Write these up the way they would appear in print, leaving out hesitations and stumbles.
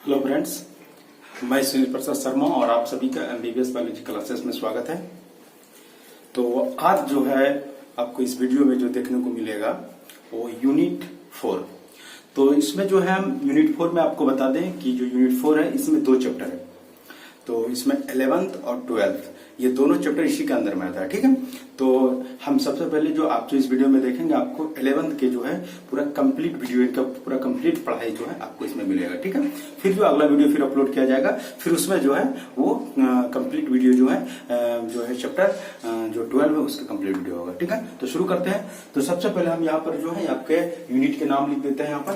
Hello friends, मैं सुनील प्रसाद शर्मा और आप सभी का एमबीबीएस बायोलॉजी क्लासेस में स्वागत है। तो आज जो है आपको इस वीडियो में जो देखने को मिलेगा वो यूनिट 4। तो इसमें जो है हम यूनिट 4 में आपको बता दें कि जो यूनिट 4 है इसमें 2 चैप्टर है। तो इसमें 11th और 12th ये दोनों चैप्टर इसी के अंदर में आता है, ठीक है। तो हम सबसे पहले जो आप जो इस वीडियो में देखेंगे आपको 11th के जो है पूरा कंप्लीट वीडियो, इनका पूरा कंप्लीट पढ़ाई जो है आपको इसमें मिलेगा, ठीक है। फिर जो अगला वीडियो फिर अपलोड किया जाएगा, फिर उसमें जो है वो कंप्लीट वीडियो जो है चैप्टर जो 12 है उसका कंप्लीट वीडियो होगा, ठीक है। तो शुरू करते हैं। तो सबसे पहले हम यहाँ पर जो है आपके यूनिट के नाम लिख देते हैं यहाँ पर।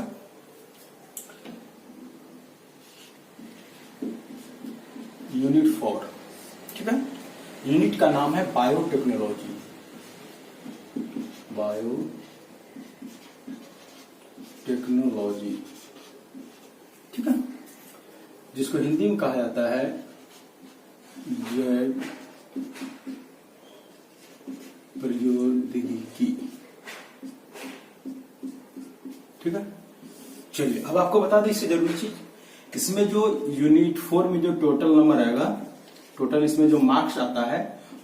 यूनिट 4, ठीक है। यूनिट का नाम है बायोटेक्नोलॉजी। बायोटेक्नोलॉजी, ठीक है, जिसको हिंदी में कहा जाता है जैव प्रौद्योगिकी, ठीक है। चलिए अब आपको बता दें इससे जरूरी चीज, इसमें जो यूनिट 4 में जो टोटल नंबर आएगा, टोटल इसमें जो मार्क्स आता है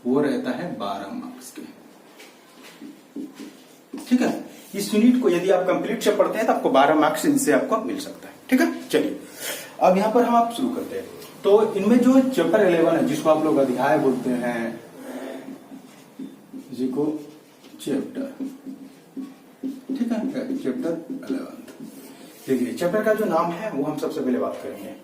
वो रहता है 12 मार्क्स के, ठीक है। इस यूनिट को यदि आप कंप्लीट से पढ़ते हैं तो आपको 12 मार्क्स इनसे आपको मिल सकता है, ठीक है। चलिए अब यहां पर हम आप शुरू करते हैं। तो इनमें जो चैप्टर 11 है जिसको आप लोग अध्याय बोलते हैं, जिसको चैप्टर, ठीक है, चैप्टर 11। देखिए चैप्टर का जो नाम है वो हम सबसे पहले बात करेंगे।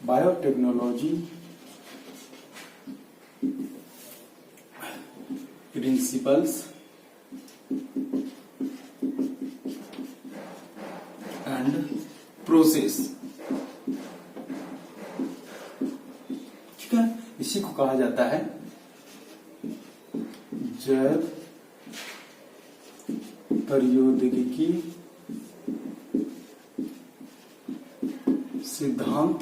बायोटेक्नोलॉजी प्रिंसिपल्स एंड प्रोसेस, ठीक है। इसी को कहा जाता है जैव प्रौद्योगिकी सिद्धांत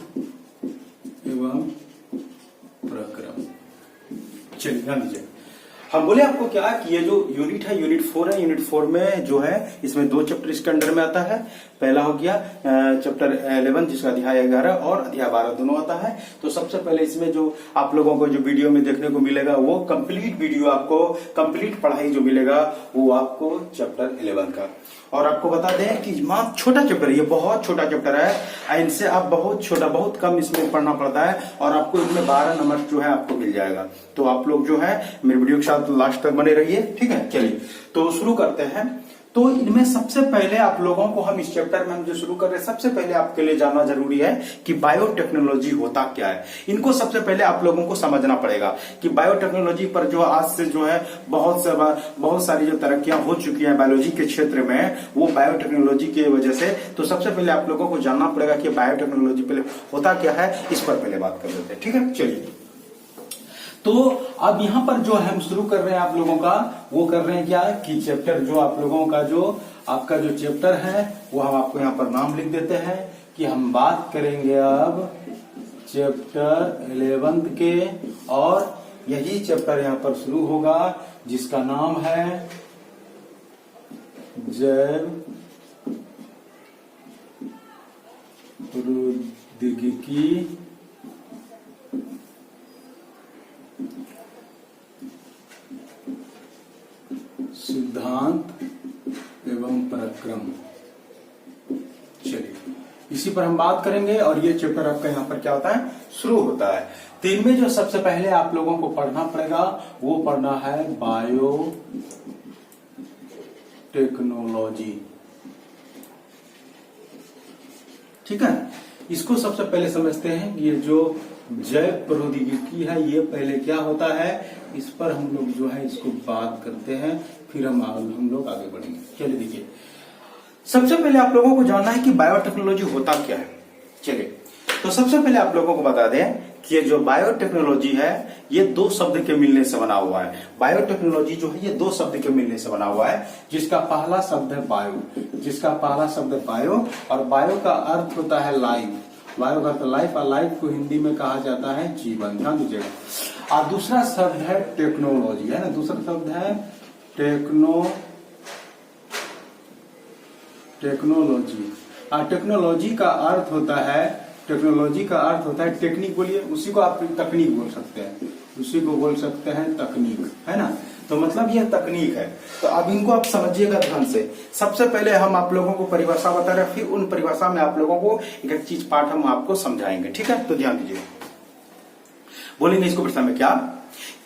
एवं प्रक्रम। चलिए ध्यान दीजिए, हम बोले आपको क्या कि ये जो यूनिट है यूनिट 4 है। यूनिट 4 में जो है इसमें 2 चैप्टर इसके अंडर में आता है। पहला हो गया चैप्टर 11 जिसका अध्याय 11 और अध्याय 12 दोनों आता है। तो सबसे पहले इसमें जो आप लोगों को जो वीडियो में देखने को मिलेगा वो कंप्लीट वीडियो, आपको कंप्लीट पढ़ाई जो मिलेगा वो आपको चैप्टर 11 का। और आपको बता दें कि मात्र छोटा चैप्टर है, ये बहुत छोटा चैप्टर है। इनसे आप बहुत कम इसमें पढ़ना पड़ता है और आपको इसमें 12 नंबर जो है आपको मिल जाएगा। तो आप लोग जो है मेरे वीडियो के साथ लास्ट तक बने रहिए, ठीक है। चलिए तो शुरू करते हैं। तो इनमें सबसे पहले आप लोगों को हम इस चैप्टर में हम जो शुरू कर रहे हैं, सबसे पहले आपके लिए जानना जरूरी है कि बायोटेक्नोलॉजी होता क्या है। इनको सबसे पहले आप लोगों को समझना पड़ेगा कि बायोटेक्नोलॉजी पर जो आज से जो है बहुत सारी जो तरक्कियां हो चुकी हैं बायोलॉजी के क्षेत्र में, वो बायोटेक्नोलॉजी की वजह से। तो सबसे पहले आप लोगों को जानना पड़ेगा कि बायोटेक्नोलॉजी पहले होता क्या है, इस पर पहले बात कर लेते हैं, ठीक है। चलिए तो अब यहां पर जो हम शुरू कर रहे हैं आप लोगों का, वो कर रहे हैं क्या कि चैप्टर जो आप लोगों का जो आपका जो चैप्टर है वो हम आपको यहां पर नाम लिख देते हैं कि हम बात करेंगे अब चैप्टर 11 के। और यही चैप्टर यहां पर शुरू होगा जिसका नाम है जैव प्रौद्योगिकी सिद्धांत एवं प्रक्रम। चलिए इसी पर हम बात करेंगे और ये चैप्टर आपका यहाँ पर क्या होता है, शुरू होता है। तो इनमें जो सबसे पहले आप लोगों को पढ़ना पड़ेगा वो पढ़ना है बायोटेक्नोलॉजी, ठीक है। इसको सबसे पहले समझते हैं ये जो जैव प्रौद्योगिकी है ये पहले क्या होता है, इस पर हम लोग जो है इसको बात करते हैं, फिर हम लोग आगे बढ़ेंगे। चलिए देखिए, सबसे पहले आप लोगों को जानना है कि बायोटेक्नोलॉजी होता क्या है। चलिए तो सबसे पहले आप लोगों को बता दें कि ये जो बायोटेक्नोलॉजी है ये 2 शब्द के मिलने से बना हुआ है। बायोटेक्नोलॉजी जो है ये 2 शब्द के मिलने से बना हुआ है, जिसका पहला शब्द है बायो, और बायो का अर्थ होता है लाइफ। बायो का अर्थ लाइफ, और लाइफ को हिंदी में कहा जाता है जीवन, ध्यान दीजिएगा। और दूसरा शब्द है टेक्नोलॉजी, है ना, दूसरा शब्द है टेक्नोलॉजी, टेक्नोलॉजी। टेक्नोलॉजी का अर्थ होता है, टेक्नोलॉजी का अर्थ होता है टेक्निक, बोलिए, उसी को आप तकनीक बोल सकते हैं, उसी को बोल सकते हैं तकनीक, है ना। तो मतलब यह तकनीक है। तो अब इनको आप समझिएगा ध्यान से। सबसे पहले हम आप लोगों को परिभाषा बता रहे हैं, फिर उन परिभाषा में आप लोगों को एक एक चीज पाठ हम आपको समझाएंगे, ठीक है। तो ध्यान दीजिए, बोलेंगे इसको प्रश्न में क्या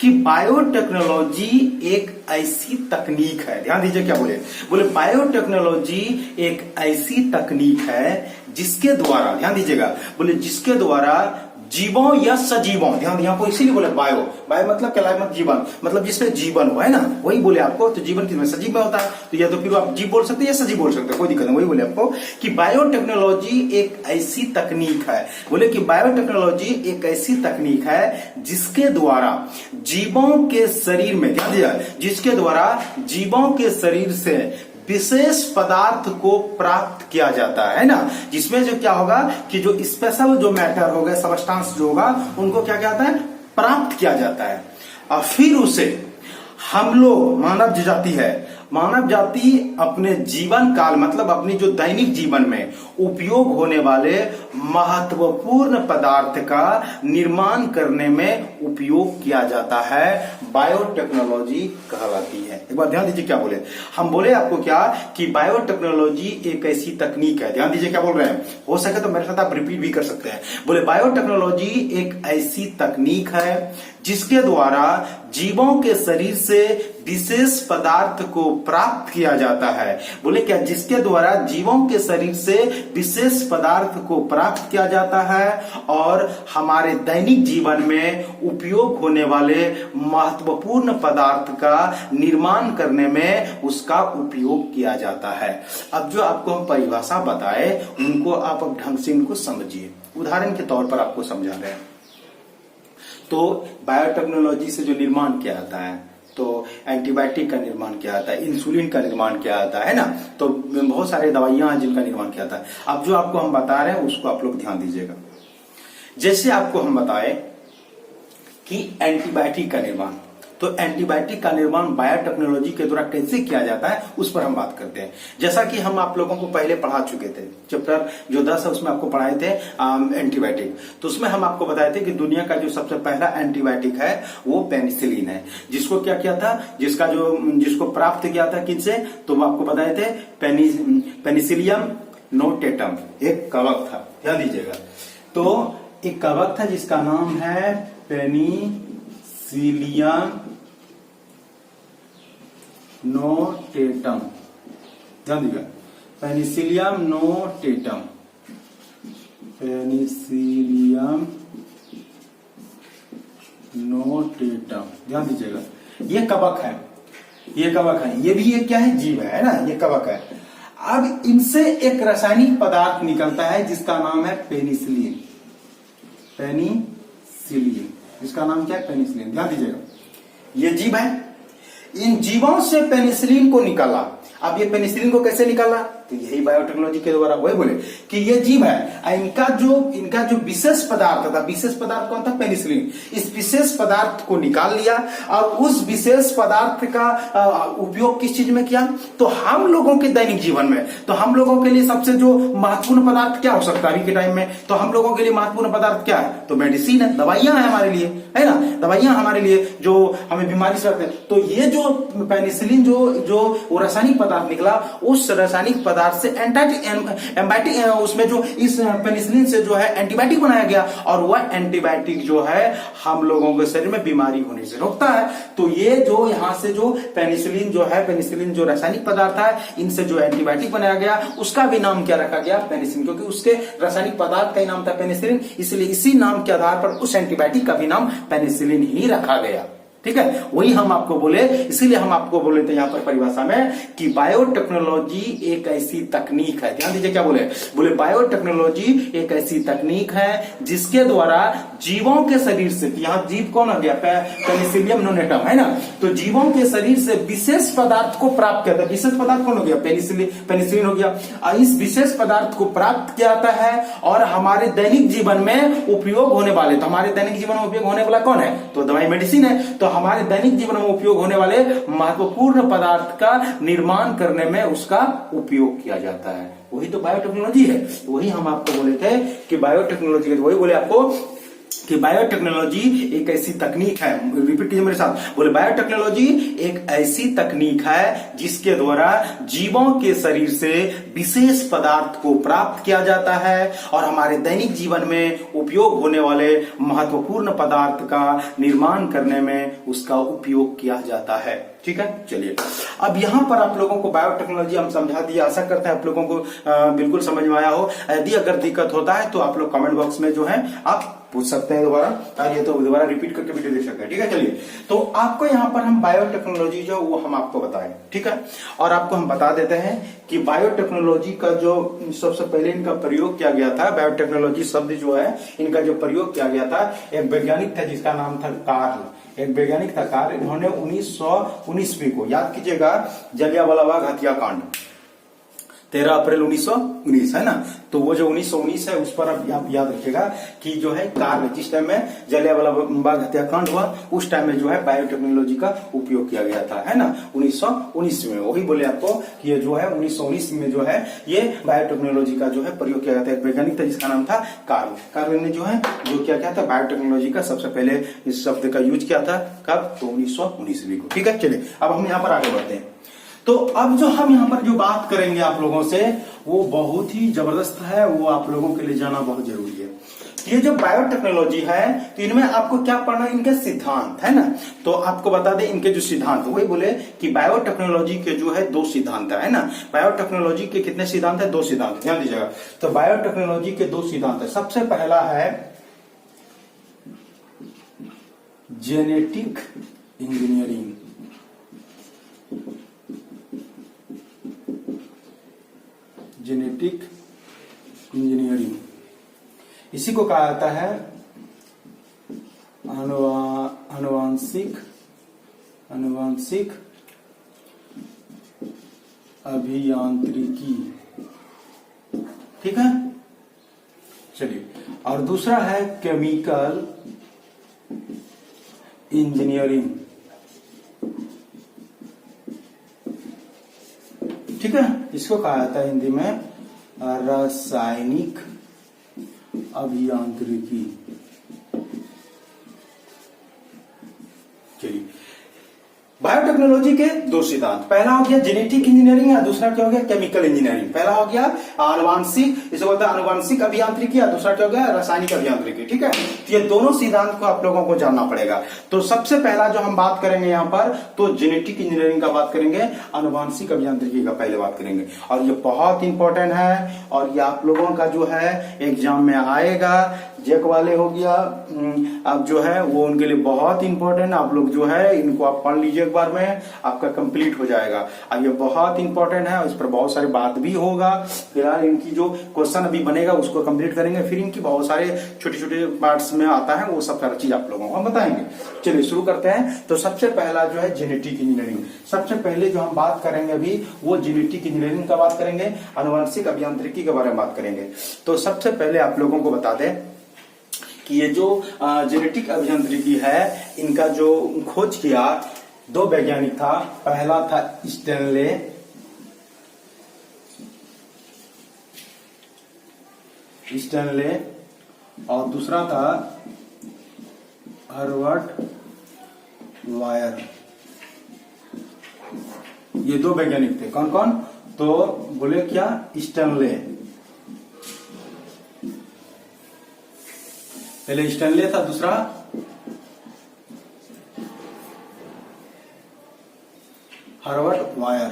कि बायोटेक्नोलॉजी एक ऐसी तकनीक है। ध्यान दीजिए क्या बोले, बोले बायोटेक्नोलॉजी एक ऐसी तकनीक है जिसके द्वारा, ध्यान दीजिएगा, बोले जिसके द्वारा जीवों या सजीवों, ध्यान यहाँ को इसीलिए बोले बायो, बायो मतलब क्या, मतलब जीवन, मतलब जिसमें जीवन हो, है ना, वही बोले आपको। तो जीवन किसमें, सजीव में होता है, तो या तो फिर आप जीव बोल सकते हैं या सजीव बोल सकते हैं, कोई दिक्कत नहीं। वही बोले आपको कि बायोटेक्नोलॉजी एक ऐसी तकनीक है, बोले कि बायोटेक्नोलॉजी एक ऐसी तकनीक है जिसके द्वारा जीवों के शरीर में, ध्यान दीजिएगा, जिसके द्वारा जीवों के शरीर से विशेष पदार्थ को प्राप्त किया जाता है ना, जिसमें जो क्या होगा कि जो स्पेशल जो मैटर होगा, सबस्टांस जो होगा, उनको क्या कहता है, प्राप्त किया जाता है। और फिर उसे हम लोग, मानव जाति है, मानव जाति अपने जीवन काल, मतलब अपनी जो दैनिक जीवन में उपयोग होने वाले महत्वपूर्ण पदार्थ का निर्माण करने में उपयोग किया जाता है, बायोटेक्नोलॉजी कहलाती है। एक बार ध्यान दीजिए क्या बोले, हम बोले आपको क्या कि बायोटेक्नोलॉजी एक ऐसी तकनीक है। ध्यान दीजिए क्या बोल रहे हैं, हो सके तो मेरे साथ आप रिपीट भी कर सकते हैं। बोले बायोटेक्नोलॉजी एक ऐसी तकनीक है जिसके द्वारा जीवों के शरीर से विशेष पदार्थ को प्राप्त किया जाता है। बोले क्या, जिसके द्वारा जीवों के शरीर से विशेष पदार्थ को प्राप्त किया जाता है और हमारे दैनिक जीवन में उपयोग होने वाले महत्वपूर्ण पदार्थ का निर्माण करने में उसका उपयोग किया जाता है। अब जो आपको हम परिभाषा बताए उनको आप अब ढंग से इनको समझिए। उदाहरण के तौर पर आपको समझा रहे हैं। तो बायोटेक्नोलॉजी से जो निर्माण किया जाता है, तो एंटीबायोटिक का निर्माण किया जाता है, इंसुलिन का निर्माण किया जाता है ना, तो बहुत सारे दवाइयां हैं जिनका निर्माण किया जाता है। अब जो आपको हम बता रहे हैं उसको आप लोग ध्यान दीजिएगा। जैसे आपको हम बताए कि एंटीबायोटिक का निर्माण, तो एंटीबायोटिक का निर्माण बायोटेक्नोलॉजी के द्वारा कैसे किया जाता है उस पर हम बात करते हैं। जैसा कि हम आप लोगों को पहले पढ़ा चुके थे, चैप्टर जो 10 है उसमें आपको पढ़ाए थे एंटीबायोटिक। तो उसमें हम आपको बताए थे कि दुनिया का जो सबसे पहला एंटीबायोटिक है वो पेनिसिलिन है, जिसको क्या किया था, जिसको प्राप्त किया था किनसे, तो वो आपको बताए थे पेनिसिलियम नोटेटम, एक कवक था। ध्यान दीजिएगा, तो एक कवक था जिसका नाम है पेनिसिलियम नोटेटम। ध्यान दीजिएगा, पेनिसिलियम नोटेटम, पेनिसिलियम नोटेटम। ध्यान दीजिएगा, ये कवक है, ये कवक है, ये भी एक क्या है, जीव है ना, ये कवक है। अब इनसे एक रासायनिक पदार्थ निकलता है जिसका नाम है पेनिसिलिन, पेनिसिलिन, जिसका नाम क्या है, पेनिसिलिन। ध्यान दीजिएगा, ये जीव है, इन जीवों से पेनिसिलिन को निकाला। अब ये पेनिसिलिन को कैसे निकाला, तो यही बायोटेक्नोलॉजी के द्वारा। वही बोले कि ये जीव है, इनका जो विशेष पदार्थ था, विशेष पदार्थ कौन था, पेनिसिलिन। इस विशेष पदार्थ को निकाल लिया और उस विशेष पदार्थ का उपयोग किस चीज में किया, तो हम लोगों के दैनिक जीवन में। तो हम लोगों के लिए सबसे जो महत्वपूर्ण पदार्थ क्या हो सकता है अभी के टाइम में, तो हम लोगों के लिए महत्वपूर्ण पदार्थ क्या है, तो मेडिसिन है, दवाइयां है हमारे लिए, है ना, दवाइयां हमारे लिए जो हमें बीमारी से रखते हैं। तो ये जो पेनिसिलिन जो रासायनिक पदार्थ निकला, उस रासायनिक पदार्थ से एंटीबायोटिक, उसमें जो इस पेनिसिलिन से जो है एंटीबायोटिक बनाया गया, और वह एंटीबायोटिक जो है हम लोगों के शरीर में बीमारी होने से रोकता है। तो ये जो यहाँ से जो पेनिसिलिन जो है, पेनिसिलिन जो रासायनिक पदार्थ है, इनसे जो एंटीबायोटिक बनाया गया उसका भी नाम क्या रखा गया, पेनिसिलिन, क्योंकि उसके रासायनिक पदार्थ का ही नाम था पेनिसिलिन, इसलिए इसी नाम के आधार पर उस एंटीबायोटिक का भी नाम पेनिसिलिन ही रखा गया। ठीक है, वही हम आपको बोले, इसीलिए हम आपको बोले थे यहाँ पर परिभाषा में कि बायोटेक्नोलॉजी एक ऐसी तकनीक है। ध्यान दीजिए क्या बोले, बोले बायोटेक्नोलॉजी एक ऐसी तकनीक है जिसके द्वारा जीवों के शरीर से, यहाँ जीव कौन आ गया, पेनिसिलियम नोटेटम, है ना, तो जीवों के शरीर से विशेष पदार्थ को प्राप्त किया था। विशेष पदार्थ कौन हो गया, पेनिसिलिन हो गया। इस विशेष पदार्थ को प्राप्त किया जाता है और हमारे दैनिक जीवन में उपयोग होने वाले, तो हमारे दैनिक जीवन में उपयोग होने वाला कौन है, तो दवाई मेडिसिन है। तो हमारे दैनिक जीवन में उपयोग होने वाले महत्वपूर्ण पदार्थ का निर्माण करने में उसका उपयोग किया जाता है, वही तो बायोटेक्नोलॉजी है। वही हम आपको बोले थे कि बायोटेक्नोलॉजी, वही बोले आपको कि बायोटेक्नोलॉजी एक ऐसी तकनीक है, रिपीट कीजिए मेरे साथ, बोले बायोटेक्नोलॉजी एक ऐसी तकनीक है जिसके द्वारा जीवों के शरीर से विशेष पदार्थ को प्राप्त किया जाता है और हमारे दैनिक जीवन में उपयोग होने वाले महत्वपूर्ण पदार्थ का निर्माण करने में उसका उपयोग किया जाता है। ठीक है, चलिए अब यहां पर आप लोगों को बायोटेक्नोलॉजी हम समझा दिया, आशा करते हैं आप लोगों को बिल्कुल समझ में आया हो। यदि अगर दिक्कत होता है तो आप लोग कमेंट बॉक्स में जो है आप पूछ सकते हैं दोबारा, ये तो दोबारा रिपीट करके वीडियो देख सकते हैं। ठीक है, चलिए तो आपको यहाँ पर हम बायोटेक्नोलॉजी जो वो हम आपको बताएं, ठीक है, और आपको हम बता देते हैं कि बायोटेक्नोलॉजी का जो सबसे पहले इनका प्रयोग किया गया था, बायोटेक्नोलॉजी शब्द जो है इनका जो प्रयोग किया गया था, एक वैज्ञानिक था जिसका नाम था कार्ल, एक वैज्ञानिक था कार्ल। इन्होंने 1919 को, याद कीजिएगा, जलियांवाला बाग हत्याकांड 13 अप्रैल 1919 है ना, तो वो जो 1919 है उस पर आप याद रखिएगा कि जो है कार्य जिस टाइम में जलियांवाला बाग हत्याकांड हुआ उस टाइम में जो है बायोटेक्नोलॉजी का उपयोग किया गया था, है ना, 1919 में। वही बोले आपको कि ये जो है 1919 में जो है ये बायोटेक्नोलॉजी का जो है प्रयोग किया गया था। एक वैज्ञानिक था जिसका नाम था कार्ल। कार्ल ने जो है जो क्या था, बायोटेक्नोलॉजी का सबसे पहले इस शब्द का यूज किया था, कब, तो 1919 को। ठीक है, चलिए अब हम यहाँ पर आगे बढ़ते हैं। तो अब जो हम यहाँ पर जो बात करेंगे आप लोगों से वो बहुत ही जबरदस्त है, वो आप लोगों के लिए जाना बहुत जरूरी है। ये जो बायोटेक्नोलॉजी है तो इनमें आपको क्या पढ़ना है, इनके सिद्धांत, है ना। तो आपको बता दें इनके जो सिद्धांत, वही बोले कि बायोटेक्नोलॉजी के जो है 2 सिद्धांत है ना। बायोटेक्नोलॉजी के कितने सिद्धांत है, 2 सिद्धांत, ध्यान दीजिएगा। तो बायोटेक्नोलॉजी के 2 सिद्धांत है। सबसे पहला है जेनेटिक इंजीनियरिंग, जेनेटिक इंजीनियरिंग, इसी को कहा जाता है आनुवांशिक अभियांत्रिकी। ठीक है, चलिए, और दूसरा है केमिकल इंजीनियरिंग। ठीक है, इसको कहा जाता है हिंदी में रासायनिक अभियांत्रिकी। चलिए, बायोटेक्नोलॉजी के 2 सिद्धांत, पहला हो गया जेनेटिक इंजीनियरिंग और दूसरा क्या हो गया, केमिकल इंजीनियरिंग। पहला हो गया आनुवांशिक, इसे बोलते हैं आनुवांशिक अभियांत्रिकी, और दूसरा क्या हो गया, रासायनिक अभियांत्रिकी। ठीक है, तो ये दोनों सिद्धांत को आप लोगों को जानना पड़ेगा। तो सबसे पहला जो हम बात करेंगे यहाँ पर, तो जेनेटिक इंजीनियरिंग का बात करेंगे, आनुवांशिक अभियांत्रिकी का पहले बात करेंगे, और ये बहुत इंपॉर्टेंट है और ये आप लोगों का जो है एग्जाम में आएगा। जेक वाले हो गया, अब जो है वो उनके लिए बहुत इंपॉर्टेंट, आप लोग जो है इनको आप पढ़ लीजिए एक बार में, आपका कंप्लीट हो जाएगा। अब ये बहुत इंपॉर्टेंट है, इस पर बहुत सारी बात भी होगा। फिलहाल इनकी जो क्वेश्चन अभी बनेगा उसको कंप्लीट करेंगे, फिर इनकी बहुत सारे छोटे छोटे पार्ट्स में आता है, वो सब सारी चीज आप लोगों को हम बताएंगे। चलिए शुरू करते हैं। तो सबसे पहला जो है जेनेटिक इंजीनियरिंग, सबसे पहले जो हम बात करेंगे अभी वो जेनेटिक इंजीनियरिंग का बात करेंगे, आनुवंशिक अभियांत्रिकी के बारे में बात करेंगे। तो सबसे पहले आप लोगों को बता दें कि ये जो जेनेटिक अभियांत्रिकी है, इनका जो खोज किया 2 वैज्ञानिक था। पहला था स्टैनले और दूसरा था हर्बर्ट वायर। ये 2 वैज्ञानिक थे। कौन कौन, तो बोले क्या, स्टैनले, पहले स्टैनले था, दूसरा हर्बर्ट वायर।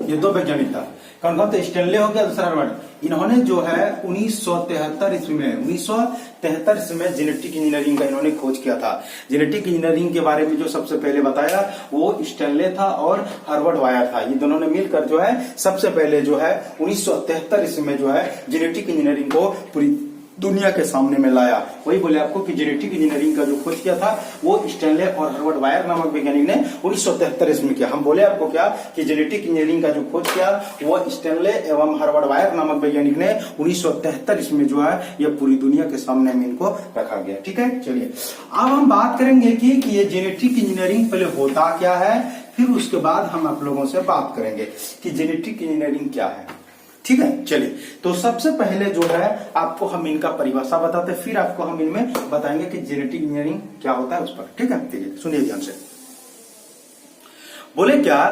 ये 2 वैज्ञानिक था। कौन कौन, तो स्टैनले हो गया, दूसरा हर्बर्ट। इन्होंने जो है 1973 ईस्वी में 1973 ईस्वी में जेनेटिक इंजीनियरिंग का इन्होंने खोज किया था। जेनेटिक इंजीनियरिंग के बारे में जो सबसे पहले बताया वो स्टैनले था और हर्बर्ट वायर था। ये दोनों ने मिलकर जो है सबसे पहले जो है 1973 ईस्वी में जो है जेनेटिक इंजीनियरिंग को पूरी दुनिया के सामने में लाया। वही बोले आपको कि जेनेटिक इंजीनियरिंग का जो खोज किया था वो स्टैनले और हर्बर्ट बायर नामक वैज्ञानिक ने 1973 ईस्वी में किया। हम बोले आपको क्या कि जेनेटिक इंजीनियरिंग का जो खोज किया वो स्टैनले एवं हर्बर्ट बायर नामक वैज्ञानिक ने 1973 ईस्वी में जो है ये पूरी दुनिया के सामने में इनको रखा गया। ठीक है, चलिए अब हम बात करेंगे कि ये जेनेटिक इंजीनियरिंग पहले होता क्या है, फिर उसके बाद हम आप लोगों से बात करेंगे कि जेनेटिक इंजीनियरिंग क्या है। ठीक है, चलिए तो सबसे पहले जो है आपको हम इनका परिभाषा बताते हैं, फिर आपको हम इनमें बताएंगे कि जेनेटिक इंजीनियरिंग क्या होता है उस पर। ठीक है, ठीक सुनिए ध्यान से। बोले क्या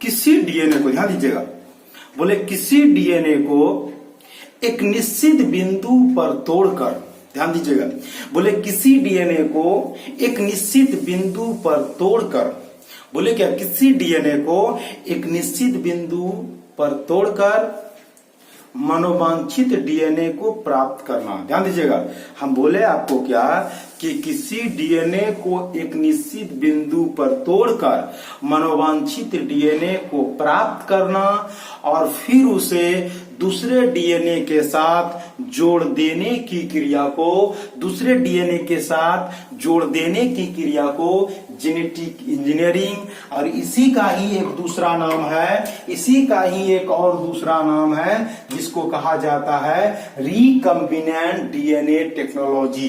किसी डीएनए को, ध्यान दीजिएगा, बोले किसी डीएनए को एक निश्चित बिंदु पर तोड़कर, ध्यान दीजिएगा, बोले किसी डीएनए को एक निश्चित बिंदु पर तोड़कर, बोले क्या किसी डीएनए को एक निश्चित बिंदु पर तोड़कर मनोवांछित डीएनए को प्राप्त करना। ध्यान दीजिएगा, हम बोले आपको क्या कि किसी डीएनए को एक निश्चित बिंदु पर तोड़कर मनोवांछित डीएनए को प्राप्त करना और फिर उसे दूसरे डीएनए के साथ जोड़ देने की क्रिया को, दूसरे डीएनए के साथ जोड़ देने की क्रिया को जेनेटिक इंजीनियरिंग, और इसी का ही एक दूसरा नाम है, इसी का ही एक और दूसरा नाम है जिसको कहा जाता है recombinant DNA technology.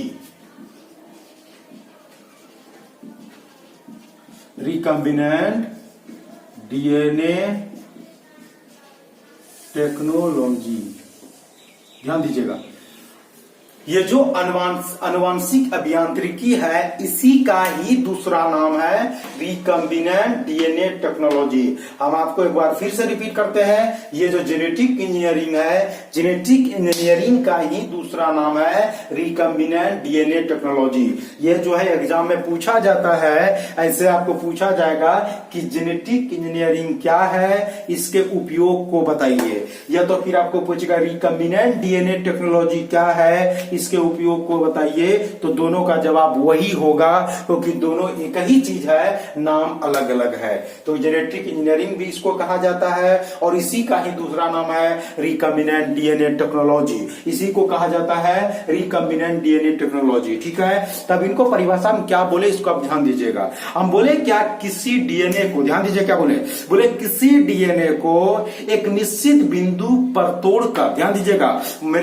Recombinant DNA technology, ध्यान दीजिएगा, ये जो अनुवांशिक अभियांत्रिकी है इसी का ही दूसरा नाम है रिकम्बिनेंट डीएनए टेक्नोलॉजी। हम आपको एक बार फिर से रिपीट करते हैं, ये जो जेनेटिक इंजीनियरिंग है, जेनेटिक इंजीनियरिंग का ही दूसरा नाम है रिकम्बिनेंट डीएनए टेक्नोलॉजी। ये जो है एग्जाम में पूछा जाता है, ऐसे आपको पूछा जाएगा कि जेनेटिक इंजीनियरिंग क्या है, इसके उपयोग को बताइए, या तो फिर आपको पूछेगा रिकम्बिनेंट डीएनए टेक्नोलॉजी क्या है, इसके उपयोग को बताइए, तो दोनों का जवाब वही होगा, क्योंकि दोनों एक ही चीज है, नाम अलग अलग है। तो जेनेटिक इंजीनियरिंग भी इसको कहा जाता है और इसी का ही दूसरा नाम है रिकम्बिनेंट डीएनए टेक्नोलॉजी, इसी को कहा जाता है रिकम्बिनेंट डीएनए टेक्नोलॉजी। ठीक है, तब इनको परिभाषा में क्या बोले इसको आप ध्यान दीजिएगा। हम बोले क्या किसी डीएनए को, ध्यान दीजिए क्या बोले, बोले किसी डीएनए को एक निश्चित बिंदु पर तोड़कर, ध्यान दीजिएगा,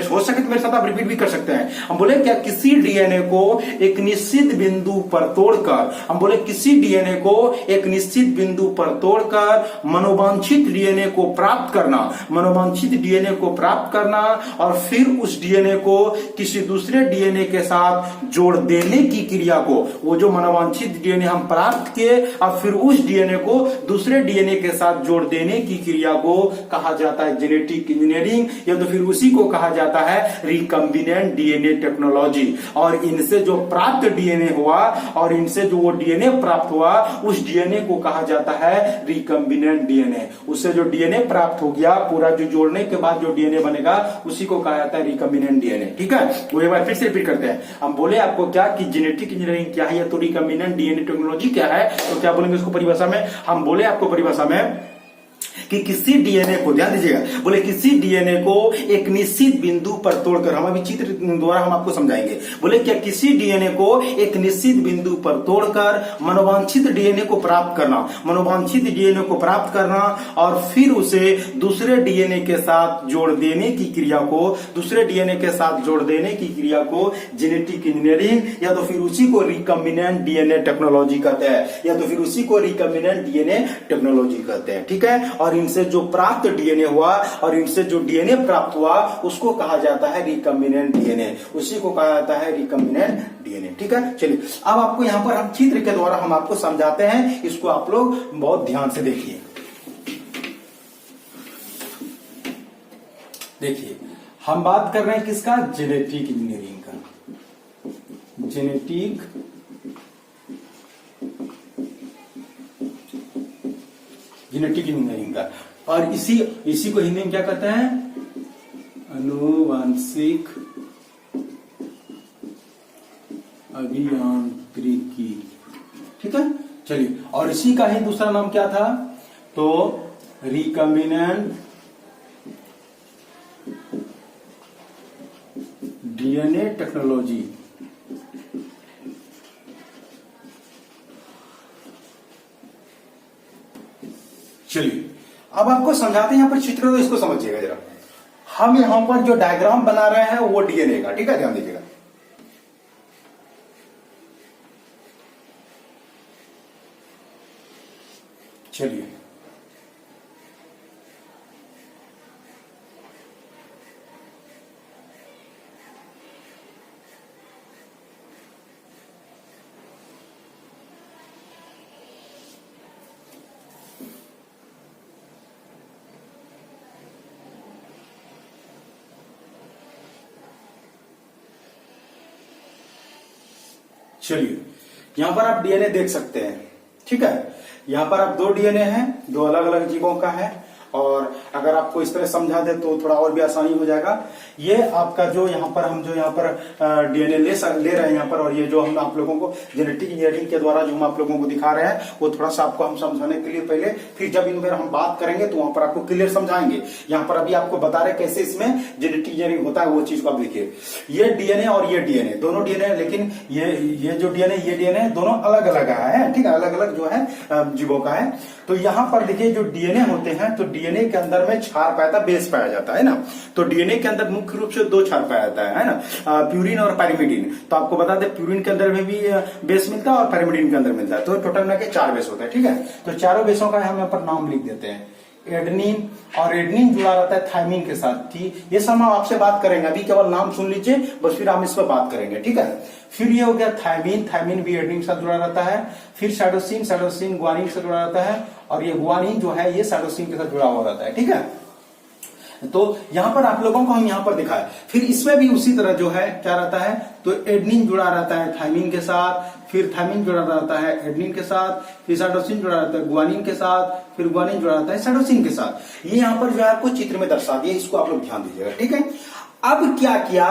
हो सके तो मेरे साथ आप रिपीट भी कर सकते हैं। हम बोले क्या किसी डीएनए को एक निश्चित बिंदु पर तोड़कर, हम बोले किसी डीएनए को एक निश्चित बिंदु पर तोड़कर मनोवांछित डीएनए को प्राप्त करना, मनोवांछित डीएनए को प्राप्त करना और फिर उस डीएनए को किसी दूसरे डीएनए के साथ जोड़ देने की क्रिया को, वो जो मनोवांछित डीएनए हम प्राप्त किए और फिर उस डीएनए को दूसरे डीएनए के साथ जोड़ देने की क्रिया को कहा जाता है जेनेटिक इंजीनियरिंग, या तो फिर उसी को कहा जाता है रिकम्बिनेंट डीएनए टेक्नोलॉजी। और इनसे जो प्राप्त डीएनए हुआ और इनसे जो वो डीएनए प्राप्त हुआ उस डीएनए को कहा जाता है रिकम्बिनेंट डीएनए। उससे जो डीएनए प्राप्त हो गया पूरा जो जोड़ने के बाद जो डीएनए बनेगा उसी को कहा जाता है रिकम्बिनेंट डीएनए। ठीक है, वो एक बार फिर से रिपीट करते हैं। हम बोले आपको क्या कि जेनेटिक इंजीनियरिंग क्या है, तो रिकम्बिनेंट डीएनए टेक्नोलॉजी क्या है, तो क्या बोलेंगे उसको परिभाषा में। हम बोले आपको परिभाषा में कि किसी डीएनए को, ध्यान दीजिएगा, बोले किसी डीएनए को एक निश्चित बिंदु पर तोड़कर, हम अभी चित्र द्वारा हम आपको समझाएंगे, बोले क्या किसी डीएनए को एक निश्चित बिंदु पर तोड़कर मनोवांछित डीएनए को प्राप्त करना, मनोवांछित डीएनए को प्राप्त करना और फिर उसे दूसरे डीएनए के साथ जोड़ देने की क्रिया को, दूसरे डीएनए के साथ जोड़ देने की क्रिया को जेनेटिक इंजीनियरिंग, या तो फिर उसी को रिकम्बिनेंट डीएनए टेक्नोलॉजी कहते हैं, या तो फिर उसी को रिकम्बिनेंट डीएनए टेक्नोलॉजी कहते हैं। ठीक है, और इनसे जो प्राप्त डीएनए हुआ और इनसे जो डीएनए प्राप्त हुआ उसको कहा जाता है रिकम्बिनेंट डीएनए, उसी को कहा जाता है रिकम्बिनेंट डीएनए। ठीक है, चलिए अब आपको यहां पर हम चित्र के द्वारा हम आपको समझाते हैं, इसको आप लोग बहुत ध्यान से देखिए। देखिए हम बात कर रहे हैं किसका, जेनेटिक इंजीनियरिंग का, जेनेटिक जेनेटिक इंजीनियरिंग का, और इसी को हिंदी में क्या कहते हैं, अनुवांशिक अभियांत्रिकी। ठीक है, चलिए, और इसी का ही दूसरा नाम क्या था, तो रिकम्बिनेंट डीएनए टेक्नोलॉजी। चलिए अब आपको समझाते हैं, यहां पर चित्र तो इसको समझिएगा जरा। हम यहां पर जो डायग्राम बना रहे हैं वो डीएनए का, ठीक है, ध्यान दीजिएगा। चलिए चलिए यहां पर आप डीएनए देख सकते हैं, ठीक है। यहां पर आप दो डीएनए हैं, दो अलग अलग जीवों का है। और अगर आपको इस तरह समझा दे तो थोड़ा और भी आसानी हो जाएगा। ये आपका जो यहाँ पर हम जो यहाँ पर डीएनए ले रहे हैं यहाँ पर, और ये जो हम आप लोगों को जेनेटिक इंजीनियरिंग के द्वारा जो हम आप लोगों को दिखा रहे हैं वो थोड़ा सा आपको हम समझाने के लिए पहले, फिर जब इन पर हम बात करेंगे तो वहां पर आपको क्लियर समझाएंगे। यहाँ पर अभी आपको बता रहे कैसे इसमें जेनेटिक इंजीनियरिंग होता है, वो चीज को आप देखिए। ये डीएनए और ये डीएनए दोनों डीएनए, लेकिन ये जो डीएनए ये डीएनए दोनों अलग अलग है, ठीक है, अलग अलग जो है जीवों का है। तो यहाँ पर देखिए जो डीएनए होते हैं, तो डीएनए के अंदर में क्षार पाया बेस पाया जाता है ना। तो डीएनए के अंदर मुख्य रूप से दो क्षार पाया जाता है ना, प्यूरिन और पैरिमिडीन। तो आपको बता दें प्यूरिन के अंदर में भी बेस मिलता है और पैरिमिडीन के अंदर मिलता है। तो टोटल मिला के 4 बेस होते हैं, ठीक है। तो चारों बेसों का हम यहाँ पर नाम लिख देते हैं। एडेनिन, और एडेनिन जुड़ा रहता है थायमिन के साथ, ठीक। ये सब हम आपसे बात करेंगे, अभी केवल नाम सुन लीजिए बस, फिर हम इस पर बात करेंगे, ठीक है। फिर ये हो गया थायमिन, थायमिन भी एडेनिन के साथ जुड़ा रहता है। फिर साइटोसिन, साइटोसिन ग्वानिन से जुड़ा रहता है, और ये ग्वानिन जो है ये साइटोसिन के साथ जुड़ा हुआ रहता है, ठीक है। तो यहां पर आप लोगों को हम यहां पर दिखाए। फिर इसमें भी उसी तरह जो है क्या रहता है, तो एडेनिन जुड़ा रहता है थायमिन के साथ, फिर थायमिन जुड़ा रहता है एडेनिन के साथ, फिर साइटोसिन जुड़ा रहता है ग्वानिन के साथ, फिर ग्वानिन जुड़ा रहता है साइटोसिन के साथ। ये यहां पर जो है आपको चित्र में दर्शा दिया, इसको आप लोग ध्यान दीजिएगा, ठीक है। अब क्या किया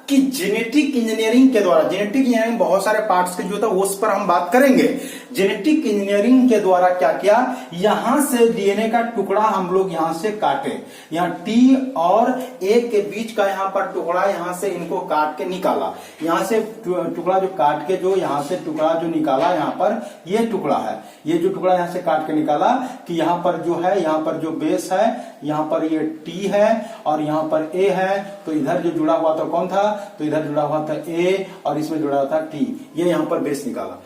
कि जेनेटिक इंजीनियरिंग के द्वारा, जेनेटिक इंजीनियरिंग बहुत सारे पार्ट्स के जो था उस पर हम बात करेंगे। जेनेटिक इंजीनियरिंग के द्वारा क्या किया, यहां से डीएनए का टुकड़ा हम लोग यहां से काटे, यहां टी और ए के बीच का यहां पर टुकड़ा यहां से इनको काट के निकाला। यहां से टुकड़ा जो काट के जो यहां से टुकड़ा जो निकाला, यहां पर ये टुकड़ा है, ये जो टुकड़ा यहां से काट के निकाला कि यहां पर जो है, यहां पर जो बेस है, यहां पर ये टी है और यहां पर ए है। तो इधर जो जुड़ा हुआ था कौन था, तो इधर जुड़ा हुआ था ए और इसमें जुड़ा हुआ था टी। ये यहां पर बेस निकाला।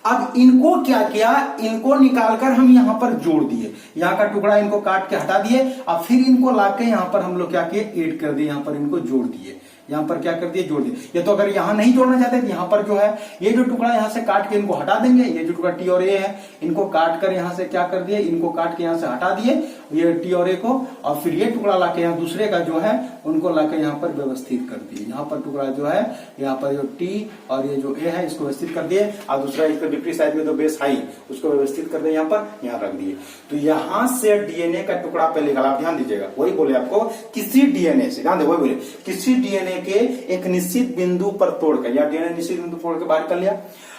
अब इनको क्या किया, इनको निकालकर हम यहां पर जोड़ दिए, यहां का टुकड़ा इनको काट के हटा दिए। अब फिर इनको लाके यहां पर हम लोग क्या किए, ऐड कर दिए, यहां पर इनको जोड़ दिए, यहां पर क्या कर दिए, जोड़ दिए। ये तो अगर यहां नहीं जोड़ना चाहते तो यहां पर जो है ये जो टुकड़ा यहां से काट के इनको हटा देंगे। ये जो टुकड़ा टी और ए है इनको काट कर यहां से क्या कर दिए, इनको काट के यहां से हटा दिए, ये टी और ए को। और फिर ये टुकड़ा लाके यहां दूसरे का जो है उनको लाके यहां पर व्यवस्थित कर दिए। यहां पर टुकड़ा जो है, यहां पर जो टी और ये जो ए है इसको व्यवस्थित कर दिए, और दूसरा इसके विपरीत साइड में तो बेस हाई उसको व्यवस्थित कर दिए, यहां पर यहां रख दिए। तो यहां से डीएनए का टुकड़ा पहले निकाला। आप ध्यान दीजिएगा, वही बोले आपको, किसी डीएनए से, ध्यान दे, वही बोले किसी डीएनए के एक निश्चित बिंदु पर तोड़कर, या डीएनए निश्चित बिंदु तोड़ के बाहर कर लिया,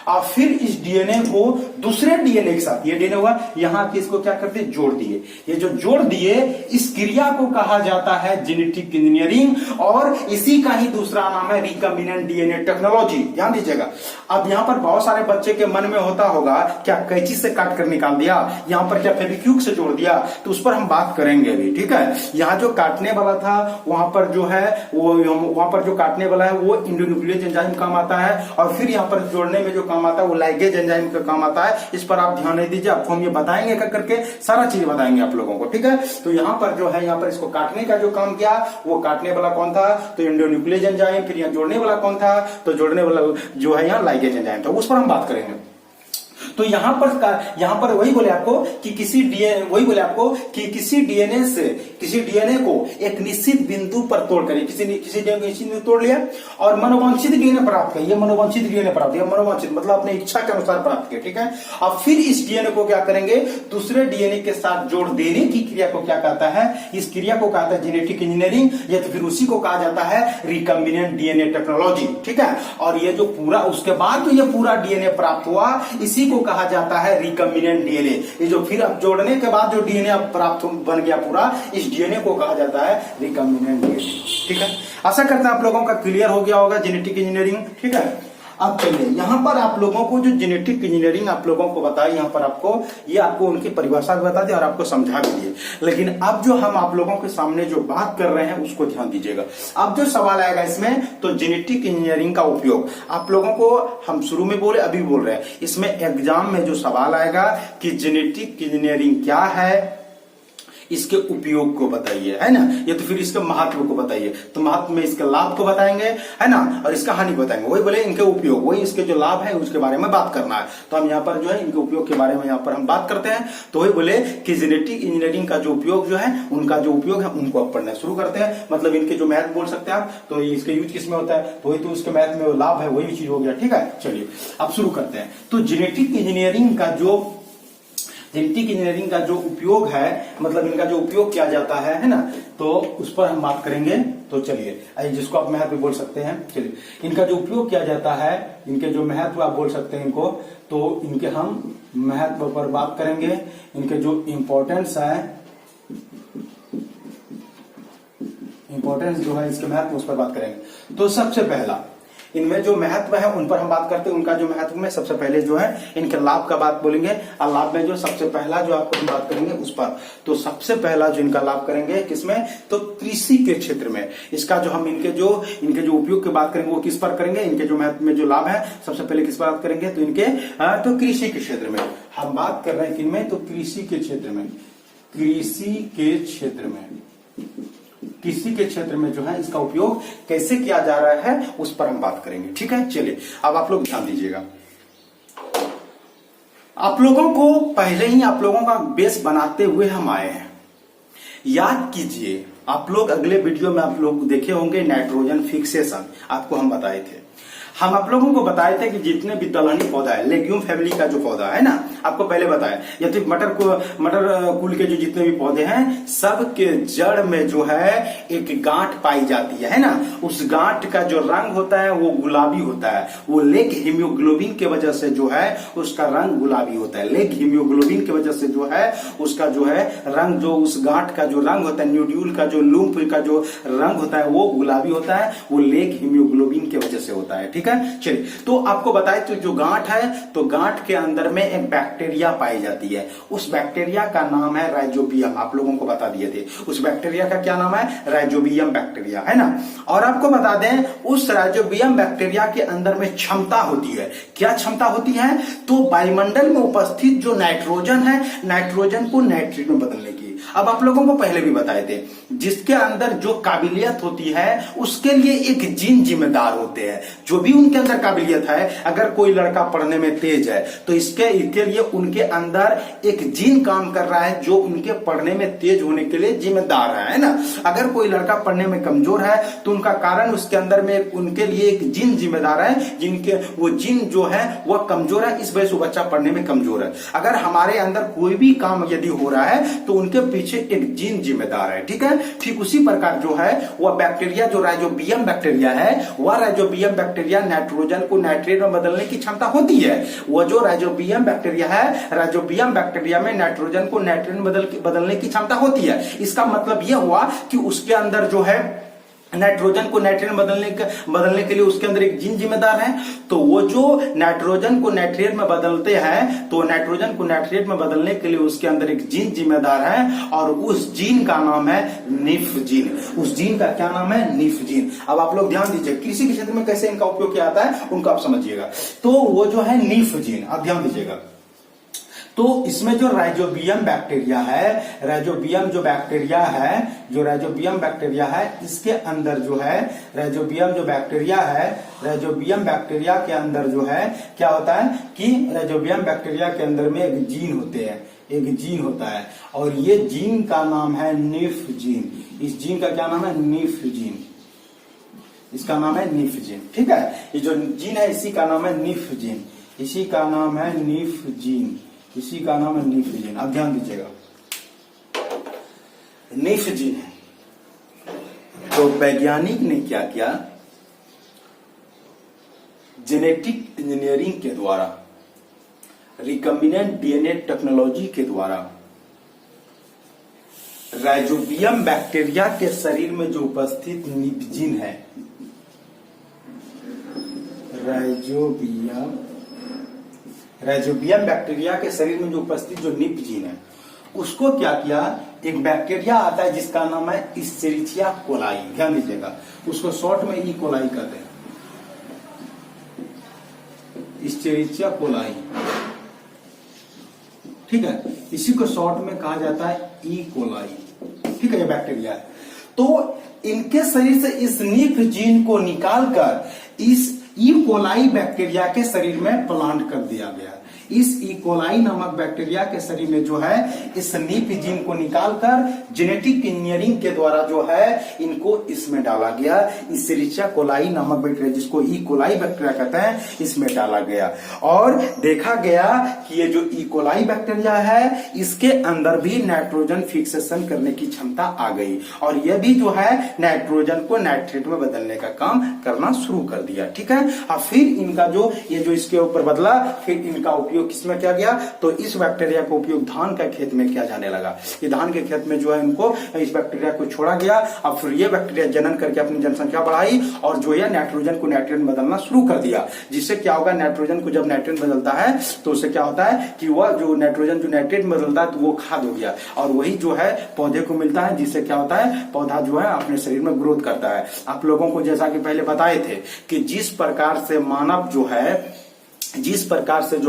और फिर इस डीएनए को दूसरे डीएनए के साथ, ये डीएनए हुआ, यहां के इसको क्या करते, जोड़ दिए। ये जो जोड़ दिए, इस क्रिया को कहा जाता है जेनेटिक इंजीनियरिंग, और इसी का ही दूसरा नाम है रिकॉम्बिनेंट डीएनए टेक्नोलॉजी। ध्यान दीजिएगा। अब यहां पर बहुत सारे बच्चे के मन में होता होगा, क्या कैंची से काट कर निकाल दिया, यहां पर क्या फेविक्विक से जोड़ दिया, तो उस पर हम बात करेंगे अभी, ठीक है। यहां जो काटने वाला था वहां पर जो है वो, वहां पर जो काटने वाला है वो इंडोन्यूक्लियस एंजाइम काम आता है, और फिर यहां पर जोड़ने में जो काम आता है वो लाइगेज एंजाइम का काम आता है। इस पर आप ध्यान नहीं दीजिए, आपको हम ये बताएंगे करके, सारा चीज बताएंगे आप लोगों को, ठीक है। तो यहां पर जो है, यहां पर इसको काटने का जो काम किया, वो काटने वाला कौन था, तो इंडोन्यूक्लियस एंजाइम। फिर यहां जोड़ने वाला कौन था, तो जोड़ने वाला जो है यहाँ लाइगेज एंजाइम था, उस पर हम बात करेंगे। तो यहां पर वही बोले आपको कि किसी डीएनए से किसी डीएनए को एक निश्चित बिंदु पर तोड़ करिए, किसी डीएनए को निश्चित बिंदु तोड़ लिया और मनोवांछित डीएनए प्राप्त किया। ये मनोवांछित डीएनए प्राप्त किया, मनोवांछित मतलब अपने इच्छा के अनुसार प्राप्त किया, ठीक है। अब फिर इस डीएनए को क्या करेंगे, दूसरे डीएनए के साथ जोड़ देने की क्रिया को क्या कहता है, इस क्रिया को कहता है जेनेटिक इंजीनियरिंग, या तो फिर उसी को कहा जाता है रिकॉम्बिनेंट डीएनए टेक्नोलॉजी, ठीक है। और ये जो पूरा उसके बाद तो ये पूरा डीएनए प्राप्त हुआ, इसी को कहा जाता है रिकम्बिनेंट डीएनए। ये जो फिर अब जोड़ने के बाद जो डीएनए अब प्राप्त बन गया पूरा, इस डीएनए को कहा जाता है रिकम्बिनेंट डीएनए। ठीक है, आशा करते हैं आप लोगों का क्लियर हो गया होगा जेनेटिक इंजीनियरिंग। ठीक है, अब चलिए यहाँ पर आप लोगों को जो जेनेटिक इंजीनियरिंग आप लोगों को बताई, यहाँ पर आपको ये आपको उनकी परिभाषा भी बता दी और आपको समझा भी दिए। लेकिन अब जो हम आप लोगों के सामने जो बात कर रहे हैं उसको ध्यान दीजिएगा। अब जो सवाल आएगा इसमें, तो जेनेटिक इंजीनियरिंग का उपयोग आप लोगों को हम शुरू में बोले, अभी बोल रहे हैं, इसमें एग्जाम में जो सवाल आएगा कि जेनेटिक इंजीनियरिंग क्या है, इसके उपयोग को बताइए, है ना। ये तो फिर इसके महत्व को बताइए, तो महत्व में इसके लाभ को बताएंगे, है ना, और इसका हानि बताएंगे। वही बोले इनके उपयोग, वही इसके जो लाभ है उसके बारे में बात करना है। तो हम यहाँ पर जो है इनके उपयोग के बारे में यहाँ पर हम बात करते हैं। तो वही बोले कि जेनेटिक इंजीनियरिंग का जो उपयोग जो है, उनका जो उपयोग है उनको अब पढ़ना शुरू करते हैं। मतलब इनके जो मैथ बोल सकते हैं आप, तो इसके यूज किसमें होता है, तो वही तो उसके मैथ में लाभ है, वही चीज हो गया। ठीक है, चलिए अब शुरू करते हैं। तो जेनेटिक इंजीनियरिंग का जो उपयोग है, मतलब इनका जो उपयोग किया जाता है ना, तो उस पर हम बात करेंगे। तो चलिए, जिसको आप महत्व बोल सकते हैं, चलिए इनका जो उपयोग किया जाता है, इनके जो महत्व आप बोल सकते हैं इनको, तो इनके हम महत्व पर बात करेंगे। इनके जो इम्पोर्टेंस है, इम्पोर्टेंस जो है इसके महत्व, उस पर बात करेंगे। तो सबसे पहला इनमें जो महत्व है उन पर हम बात करते हैं। उनका जो महत्व में सबसे पहले जो है इनके लाभ का बात बोलेंगे, और लाभ में जो सबसे पहला जो आपको हम बात करेंगे उस पर। तो सबसे पहला जो इनका लाभ करेंगे किसमें, तो कृषि के क्षेत्र में। इसका जो हम इनके जो उपयोग की बात करेंगे वो किस पर करेंगे, इनके जो महत्व में जो लाभ है सबसे पहले किस पर बात करेंगे, तो इनके तो कृषि के क्षेत्र में हम बात कर रहे हैं। किनमें, तो कृषि के क्षेत्र में। कृषि के क्षेत्र में, कृषि के क्षेत्र में जो है इसका उपयोग कैसे किया जा रहा है उस पर हम बात करेंगे। ठीक है, चलिए अब आप लोग ध्यान दीजिएगा। आप लोगों को पहले ही आप लोगों का बेस बनाते हुए हम आए हैं। याद कीजिए, आप लोग अगले वीडियो में आप लोग देखे होंगे नाइट्रोजन फिक्सेशन, आपको हम बताए थे। हम आप लोगों को बताए थे कि जितने भी दलहनी पौधा है, लेग्यूम फैमिली का जो पौधा है ना, आपको पहले बताया, या तो मटर कुल के जो जितने भी पौधे हैं, सब के जड़ में जो है एक गांठ पाई जाती है ना। उस गांठ का जो रंग होता है वो गुलाबी होता है। वो लेग हीमोग्लोबिन के वजह से जो है उसका रंग गुलाबी होता है। लेग हीमोग्लोबिन की वजह से जो है उसका जो है रंग, जो उस गांठ का जो रंग होता है, न्यूड्यूल का जो लूम्फ का जो रंग होता है वो गुलाबी होता है। वो लेग हीमोग्लोबिन की वजह से होता है। ठीक है, चलिए तो आपको बताए, तो जो गांठ है, तो गांठ के अंदर में एक बैक्टीरिया पाई जाती है। उस बैक्टीरिया का नाम है राइजोबियम। आप लोगों को बता दिए थे उस बैक्टीरिया का क्या नाम है, राइजोबियम बैक्टीरिया, है ना। और आपको बता दें, उस राइजोबियम बैक्टीरिया के अंदर में क्षमता होती है। क्या क्षमता होती है, तो वायुमंडल में उपस्थित जो नाइट्रोजन है, नाइट्रोजन को नाइट्रेट में बदलने की। अब आप लोगों को पहले भी बताए थे, जिसके अंदर जो काबिलियत होती है उसके लिए एक जीन जिम्मेदार होते हैं। जो भी उनके अंदर काबिलियत है, अगर कोई लड़का पढ़ने में तेज है तो इसके लिए उनके अंदर एक जीन काम कर रहा है जो उनके पढ़ने में तेज होने के लिए जिम्मेदार है ना। अगर कोई लड़का पढ़ने में कमजोर है तो उनका कारण उसके अंदर में उनके लिए एक जीन जिम्मेदार है, जिनके वो जीन जो है वह कमजोर है, इस वजह से बच्चा पढ़ने में कमजोर है। अगर हमारे अंदर कोई भी काम यदि हो रहा है तो उनके पीछे एक जीन जिम्मेदार है। ठीक है, ठीक उसी प्रकार जो है वह बैक्टीरिया, जो राइजोबियम बैक्टीरिया है, वह राइजोबियम बैक्टीरिया नाइट्रोजन को नाइट्रेट में बदलने की क्षमता होती है। वह जो राइजोबियम बैक्टीरिया है, राइजोबियम बैक्टीरिया में नाइट्रोजन को नाइट्रेट में बदलने की क्षमता होती है। इसका मतलब यह हुआ कि उसके अंदर जो है नाइट्रोजन को नाइट्रेट में बदलने के लिए उसके अंदर एक जीन जिम्मेदार है। तो वो जो नाइट्रोजन को नाइट्रेट में बदलते हैं, तो नाइट्रोजन को नाइट्रेट में बदलने के लिए उसके अंदर एक जीन जिम्मेदार है, और उस जीन का नाम है निफ जीन। उस जीन का क्या नाम है, निफ जीन। अब आप लोग ध्यान दीजिए, कृषि के क्षेत्र में कैसे इनका उपयोग किया जाता है उनको आप समझिएगा। तो वो जो है निफ जीन, आप ध्यान दीजिएगा। तो इसमें जो राइजोबियम बैक्टीरिया है, राइजोबियम जो बैक्टीरिया है, इसके अंदर जो है राइजोबियम जो बैक्टीरिया है, राइजोबियम बैक्टीरिया के अंदर जो है क्या होता है कि राइजोबियम बैक्टीरिया के अंदर में एक जीन होते हैं, एक जीन होता है, और ये जीन का नाम है निफ जीन। इस जीन का क्या नाम है, निफ जीन। इसका नाम है निफ जीन। ठीक है, ये जो जीन है इसी का नाम है निफ जीन। इसी का नाम है निफ जीन। इसी का नाम है निफ जीन। अब ध्यान दीजिएगा, निफ जीन है। तो वैज्ञानिक ने क्या किया, जेनेटिक इंजीनियरिंग के द्वारा रिकम्बिनेंट डीएनए टेक्नोलॉजी के द्वारा राइजोबियम बैक्टीरिया के शरीर में जो उपस्थित निप जीन है, राइजोबियम बैक्टीरिया के शरीर में जो उपस्थित जो निप जीन है, उसको क्या किया, एक बैक्टीरिया आता है जिसका नाम है इस्चेरिचिया कोलाई, ध्यान दीजिएगा, उसको शॉर्ट में ई कोलाई कहते हैं, इस्चेरिचिया कोलाई, ठीक है, इसी को शॉर्ट में कहा जाता है ई कोलाई, ठीक है, ये बैक्टीरिया है। तो इनके शरीर से इस निप जीन को निकालकर इस ई कोलाई बैक्टीरिया के शरीर में प्लांट कर दिया गया। इस ई कोलाई नामक बैक्टीरिया के शरीर में जो है इस निप जीन को निकालकर जेनेटिक इंजीनियरिंग के द्वारा जो है इनको इसमें डाला गया। इस्चेरिचिया कोलाई नामक बैक्टीरिया, जिसको ई कोलाई बैक्टीरिया कहते हैं, इसमें डाला गया और देखा गया कि ये जो ई कोलाई बैक्टीरिया है इसके अंदर भी नाइट्रोजन फिक्सेशन करने की क्षमता आ गई और यह भी जो है नाइट्रोजन को नाइट्रेट में बदलने का काम करना शुरू कर दिया, ठीक है। और फिर इनका जो ये जो इसके ऊपर बदला, फिर इनका उपयोग किसमें किया गया, तो इस बैक्टीरिया का उपयोग धान का खेत में किया जाने लगा। ये धान के खेत में जो है इनको इस बैक्टीरिया को छोड़ा गया और फिर ये बैक्टीरिया जनन करके अपनी जनसंख्या बढ़ाई और जो है नाइट्रोजन को नाइट्रेट में बदलना शुरू कर दिया। जिससे क्या होगा, नाइट्रोजन को जब नाइट्रेट बदलता है तो उससे क्या होता है कि वह जो नाइट्रोजन जो नाइट्रेट में बदलता है तो वो खाद हो गया और वही जो है पौधे को मिलता है, जिससे क्या होता है पौधा जो है अपने शरीर में ग्रोथ करता है। आप लोगों को जैसा कि पहले बताए थे कि जिस प्रकार से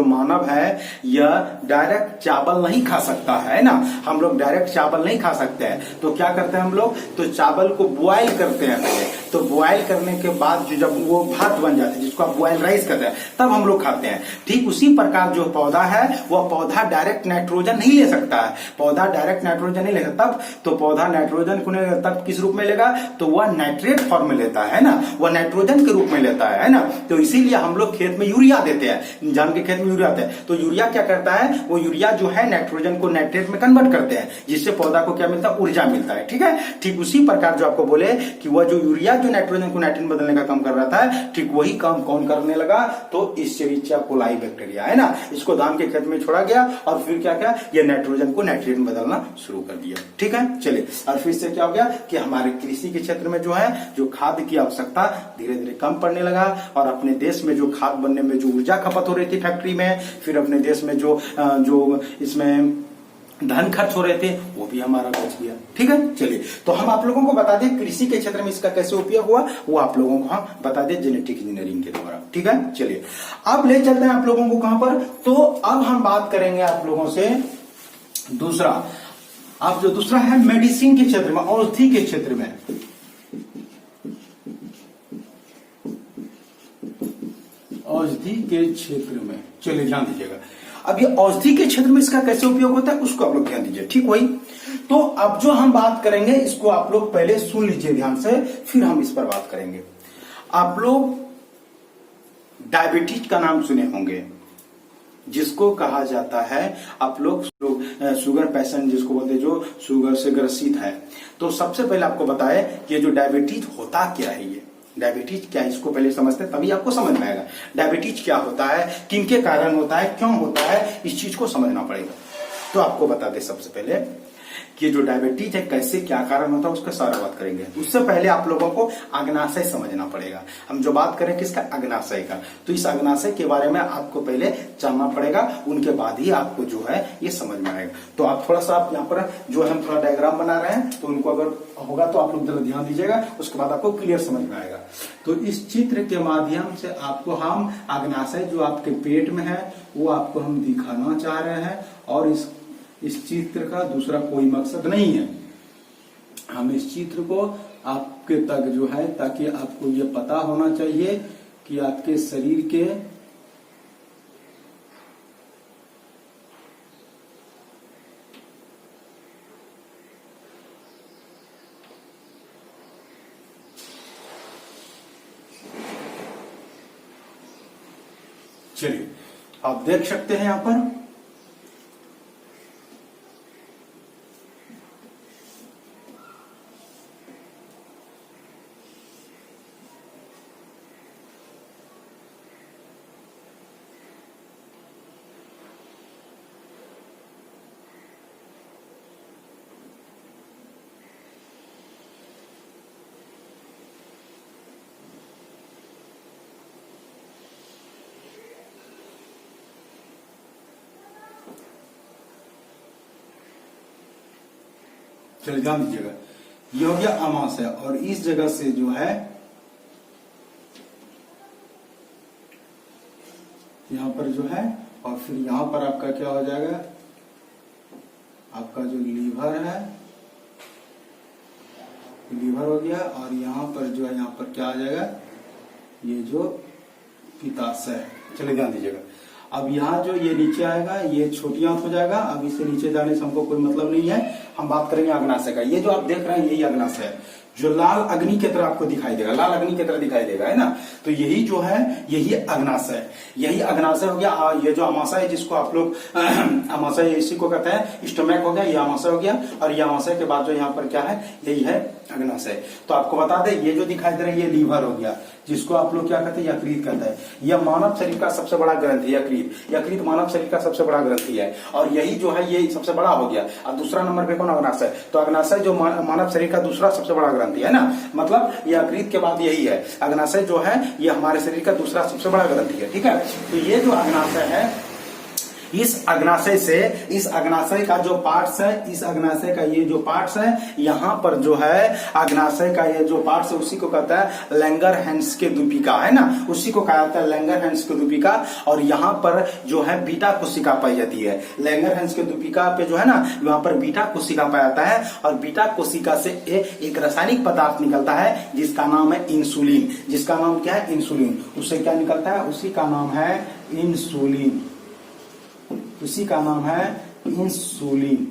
मानव है यह डायरेक्ट चावल नहीं खा सकता है ना, हम लोग डायरेक्ट चावल नहीं खा सकते हैं, तो क्या करते हैं हम लोग, तो चावल को बॉयल करते हैं पहले, तो बॉयल करने के बाद जब वो भात बन जाता है जिसको आप बॉयल राइस कहते हैं तब हम लोग खाते हैं। ठीक उसी प्रकार जो पौधा है वह पौधा डायरेक्ट नाइट्रोजन नहीं ले सकता है, पौधा डायरेक्ट नाइट्रोजन नहीं ले सकता, तब तो पौधा नाइट्रोजन को नहीं, तब किस रूप में लेगा, तो वह नाइट्रेट फॉर्म में लेता है ना, वह नाइट्रोजन के रूप में लेता है ना। तो इसीलिए हम लोग खेत में यूरिया देते हैं, धान के खेत में यूरिया आते हैं, तो यूरिया क्या करता है, वो यूरिया जो है नाइट्रोजन को नाइट्रेट में कन्वर्ट करते हैं, जिससे पौधा को क्या मिलता है, ऊर्जा मिलता है, ठीक है। ठीक उसी प्रकार जो आपको बोले कि वह जो यूरिया जो नाइट्रोजन को नाइट्रेट में बदलने का काम कर रहा था, ठीक वही काम कौन करने लगा, तो इस्चेरिचिया कोलाई बैक्टीरिया है ना, इसको धान के खेत में छोड़ा गया और फिर क्या क्या ये नाइट्रोजन को नाइट्रेट में बदलना शुरू कर दिया, ठीक है। चलिए, और फिर से क्या हो गया कि हमारे कृषि के क्षेत्र में जो है जो खाद की आवश्यकता धीरे धीरे कम पड़ने लगा और अपने देश में जो खाद बनने में जो ऊर्जा खपत हो रही थी फैक्ट्री में, फिर अपने देश में जो इसमें धन खर्च हो रहे थे वो भी हमारा बच गया, ठीक है। चलिए, तो हम आप लोगों को बता दें कृषि के क्षेत्र में इसका कैसे उपयोग हुआ, वो आप लोगों को हम बता दें जेनेटिक इंजीनियरिंग के द्वारा, ठीक है। चलिए, अब ले चलते हैं आप लोगों को कहां पर, तो अब हम बात करेंगे आप लोगों से दूसरा, अब जो दूसरा है मेडिसिन के क्षेत्र में, औषधि के क्षेत्र में, औषधि के क्षेत्र में। चलिए ध्यान दीजिएगा, अब ये औषधि के क्षेत्र में इसका कैसे उपयोग होता है उसको आप लोग ध्यान दीजिए, ठीक वही। तो अब जो हम बात करेंगे इसको आप लोग पहले सुन लीजिए ध्यान से, फिर हम इस पर बात करेंगे। आप लोग डायबिटीज का नाम सुने होंगे, जिसको कहा जाता है, आप लोग शुगर पेशेंट जिसको बोलते हैं, जो शुगर से ग्रसित है। तो सबसे पहले आपको बताए कि ये जो डायबिटीज होता क्या है, ये डायबिटीज क्या है इसको पहले समझते हैं तभी आपको समझ में आएगा डायबिटीज क्या होता है, किनके कारण होता है, क्यों होता है, इस चीज को समझना पड़ेगा। तो आपको बता दें सबसे पहले कि जो डायबिटीज है कैसे क्या कारण होता है उसका सारा बात करेंगे। उससे पहले आप लोगों को अग्नाशय समझना पड़ेगा। हम जो बात करें किसका, अग्नाशय का, तो इस अग्नाशय के बारे में आपको पहले जानना पड़ेगा, उनके बाद ही आपको जो है ये समझ में आएगा। तो आप थोड़ा सा, आप यहाँ पर जो हम थोड़ा डायग्राम बना रहे हैं तो उनको अगर होगा तो आप लोग जरा ध्यान दीजिएगा, उसके बाद आपको क्लियर समझ में आएगा। तो इस चित्र के माध्यम से आपको हम अग्नाशय जो आपके पेट में है वो आपको हम दिखाना चाह रहे हैं, और इस चित्र का दूसरा कोई मकसद नहीं है, हम इस चित्र को आपके तक जो है, ताकि आपको ये पता होना चाहिए कि आपके शरीर के चलिए आप देख सकते हैं यहां पर चलिए ध्यान दीजिएगा, ये हो गया अमाशय, और इस जगह से जो है यहां पर जो है, और फिर यहां पर आपका क्या हो जाएगा, आपका जो लीवर है, लीवर हो गया, और यहां पर जो है, यहां पर क्या आ जाएगा, ये जो पित्ताशय है। चलिए ध्यान दीजिएगा, अब यहाँ जो ये नीचे आएगा ये छोटी आंत हो जाएगा। अब इससे नीचे जाने से हमको कोई मतलब नहीं है, हम बात करेंगे अग्नाशय का। ये जो आप देख रहे हैं यही अग्नाशय है, जो लाल अग्नि की तरह आपको दिखाई देगा, लाल अग्नि की तरह दिखाई देगा, है ना। तो यही जो है यही अग्नाशय, यही अग्नाशय हो गया। ये जो अमाशय है जिसको आप लोग अमाशय इसी को कहते हैं, स्टोमैक हो गया, ये अमाशय हो गया, और ये अमाशय के बाद जो यहाँ पर क्या है, यही है अग्नाशय। तो आपको बता दें ये जो दिखाई दे रहा है ये लीवर हो गया, जिसको आप लोग क्या कहते हैं, यकृत कहते हैं। यह मानव शरीर का सबसे बड़ा ग्रंथि है, यकृत। यकृत मानव शरीर का सबसे बड़ा ग्रंथि है, और यही जो है ये सबसे बड़ा हो गया। अब दूसरा नंबर पे कौन, अग्नाशय। तो अग्नाशय जो मानव शरीर का दूसरा सबसे बड़ा ग्रंथि है ना, मतलब यकृत के बाद यही है। अग्नाशय जो है ये हमारे शरीर का दूसरा सबसे बड़ा ग्रंथि है, ठीक है। तो ये जो अग्नाशय है, इस अग्नाशय से, इस अग्नाशय का जो पार्ट्स है, इस अग्नाशय का ये जो पार्ट्स है, यहाँ पर जो है अग्नाशय का ये जो पार्ट्स है उसी को कहता है लैंगरहैंस के दूपिका, है ना, उसी को कहा जाता है लैंगरहैंस के दूपिका। और यहाँ पर जो है बीटा कोशिका पाई जाती है, लैंगरहैंस के दूपिका पे जो है ना, यहाँ पर बीटा कोशिका पाया जाता है, और बीटा कोशिका से एक रासायनिक पदार्थ निकलता है जिसका नाम है इंसुलिन। जिसका नाम क्या है, इंसुलिन। उससे क्या निकलता है, उसी का नाम है इंसुलिन, उसी का नाम है इंसुलिन,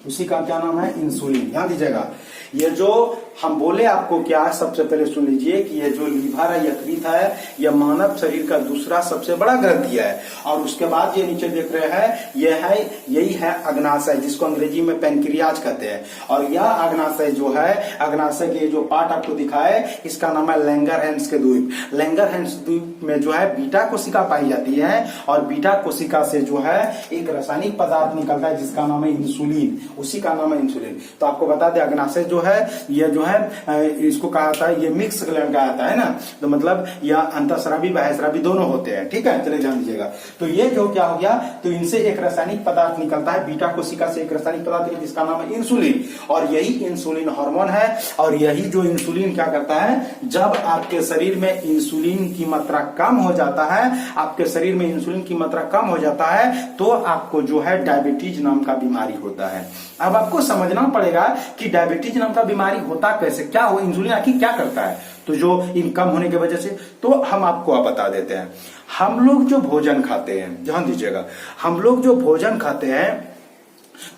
उसी का क्या नाम है, इंसुलिन। ध्यान दीजिएगा, ये जो हम बोले आपको क्या, सबसे पहले सुन लीजिए कि ये जो लीवर है, यकृत है, यह मानव शरीर का दूसरा सबसे बड़ा ग्रंथि है। और उसके बाद ये नीचे देख रहे हैं, ये है, यही है अग्नाशय, जिसको अंग्रेजी में पेनक्रियाज कहते हैं। और यह अग्नाशय जो है, अग्नाशय के जो पार्ट आपको दिखा है, इसका नाम है लैंगरहैंस के द्वीप। लैंगरहैंस द्वीप में जो है बीटा कोशिका पाई जाती है, और बीटा कोशिका से जो है एक रासायनिक पदार्थ निकलता है जिसका नाम है इंसुलिन, उसी का नाम है इंसुलिन। तो आपको बता दें अग्नाशय जो है, यह जो है इसको कहा जाता है, ये मिक्स ग्लैंड कहा जाता है ना, तो मतलब यह अंतःस्रावी बाह्यस्रावी दोनों होते हैं, ठीक है। चलिए ध्यान दीजिएगा, तो ये जो क्या हो गया, तो इनसे एक रासायनिक पदार्थ निकलता है, बीटा कोशिका से एक रासायनिक पदार्थ जिसका नाम है इंसुलिन, और यही इंसुलिन हार्मोन है। और यही जो इंसुलिन क्या करता है, जब आपके शरीर में इंसुलिन की मात्रा कम हो जाता है, आपके शरीर में इंसुलिन की मात्रा कम हो जाता है, तो आपको जो है डायबिटीज नाम का बीमारी होता है। अब आपको समझना पड़ेगा कि डायबिटीज नाम का बीमारी होता कैसे, क्या हो, इंसुलिन आखिर क्या करता है, तो जो इन कम होने की वजह से, तो हम आपको बता देते हैं। हम लोग जो भोजन खाते हैं, ध्यान दीजिएगा, हम लोग जो भोजन खाते हैं,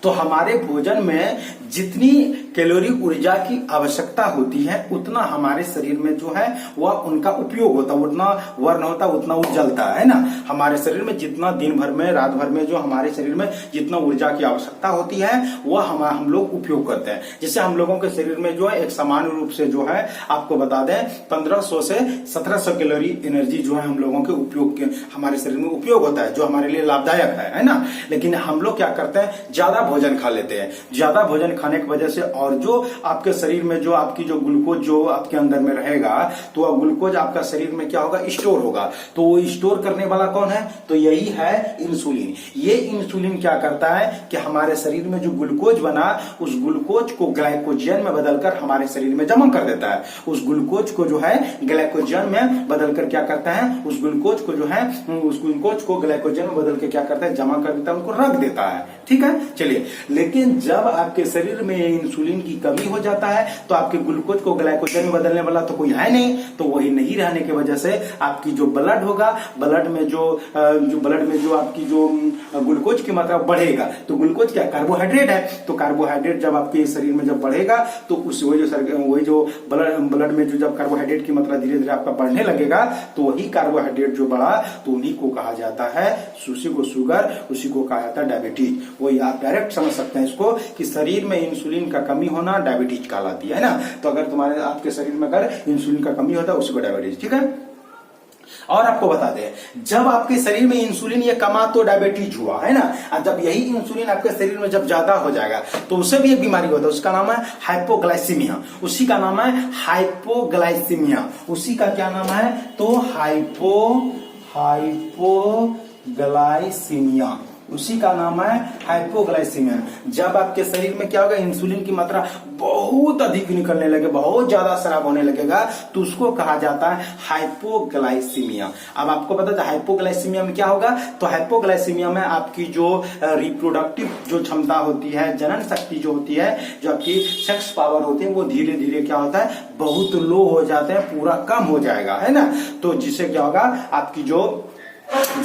तो हमारे भोजन में जितनी कैलोरी ऊर्जा की आवश्यकता होती है उतना हमारे शरीर में जो है वह उनका उपयोग होता है, उतना वर्ण होता है, उतना उजलता है ना। हमारे शरीर में जितना दिन भर में, रात भर में जो हमारे शरीर में जितना ऊर्जा की आवश्यकता होती है वह हम लोग उपयोग करते हैं। जैसे हम लोगों के शरीर में जो है एक सामान्य रूप से जो है आपको बता दें 1500 से 1700 कैलोरी एनर्जी जो है हम लोगों के उपयोग के हमारे शरीर में उपयोग होता है, जो हमारे लिए लाभदायक है ना। लेकिन हम लोग क्या करते हैं, ज्यादा भोजन खा लेते हैं। ज्यादा भोजन खाने की वजह से, और जो आपके शरीर में जो आपकी जो ग्लूकोज जो आपके अंदर में रहेगा, तो वह ग्लूकोज आपका शरीर में क्या होगा, स्टोर होगा। तो वो स्टोर करने वाला कौन है, तो यही है इंसुलिन। ये इंसुलिन क्या करता है कि हमारे शरीर में जो ग्लूकोज बना, उस ग्लूकोज को ग्लाइकोजन में बदलकर हमारे शरीर में जमा कर देता है। उस ग्लूकोज को जो है ग्लाइकोजन में बदलकर क्या करता है, उस ग्लूकोज को जो है, उस ग्लूकोज को ग्लाइकोजन में बदल के क्या करता है, जमा कर देता है, उनको रख देता है, ठीक है। चलिए, लेकिन जब आपके शरीर में इंसुलिन की कमी हो जाता है तो आपके ग्लूकोज को ग्लाइकोजन में बदलने वाला तो कोई है नहीं, तो वही नहीं रहने की वजह से आपकी जो ब्लड होगा, ब्लड में जो आपकी जो ग्लूकोज की मात्रा बढ़ेगा। तो ग्लूकोज क्या, कार्बोहाइड्रेट है, तो कार्बोहाइड्रेट जब आपके शरीर में जब बढ़ेगा तो उस वही जो ब्लड में जो जब कार्बोहाइड्रेट की मात्रा धीरे धीरे आपका बढ़ने लगेगा, तो वही कार्बोहाइड्रेट जो बढ़ा तो उन्हीं को कहा जाता है, उसी को शुगर, उसी को कहा जाता है डायबिटीज। वही आप डायरेक्ट समझ सकते हैं इसको कि शरीर में इंसुलिन का कमी होना डायबिटीज कहलाती है ना। तो अगर तुम्हारे आपके शरीर में अगर इंसुलिन का कमी होता है उसी को डायबिटीज, ठीक है। और आपको बता दें, जब आपके शरीर में इंसुलिन ये कमा तो डायबिटीज हुआ, है ना। और जब यही इंसुलिन आपके शरीर में जब ज्यादा हो जाएगा तो उससे भी एक बीमारी होता है, उसका नाम है हाइपोग्लाइसीमिया। उसी का नाम है हाइपोग्लाइसीमिया। उसी का क्या नाम है, तो हाइपोग्लाइसीमिया, उसी का नाम है हाइपोग्लाइसीमिया। जब आपके शरीर में क्या होगा, इंसुलिन की मात्रा बहुत अधिक निकलने लगे, बहुत ज्यादा स्राव होने लगेगा, तो उसको कहा जाता है हाइपोग्लाइसीमिया। अब आपको पता है हाइपोग्लाइसीमिया में क्या होगा, तो हाइपोग्लाइसीमिया में आपकी जो रिप्रोडक्टिव जो क्षमता होती है, जनन शक्ति जो होती है, जो आपकी सेक्स पावर होती है, वो धीरे धीरे क्या होता है, बहुत लो हो जाते हैं, पूरा कम हो जाएगा, है ना। तो जिससे क्या होगा, आपकी जो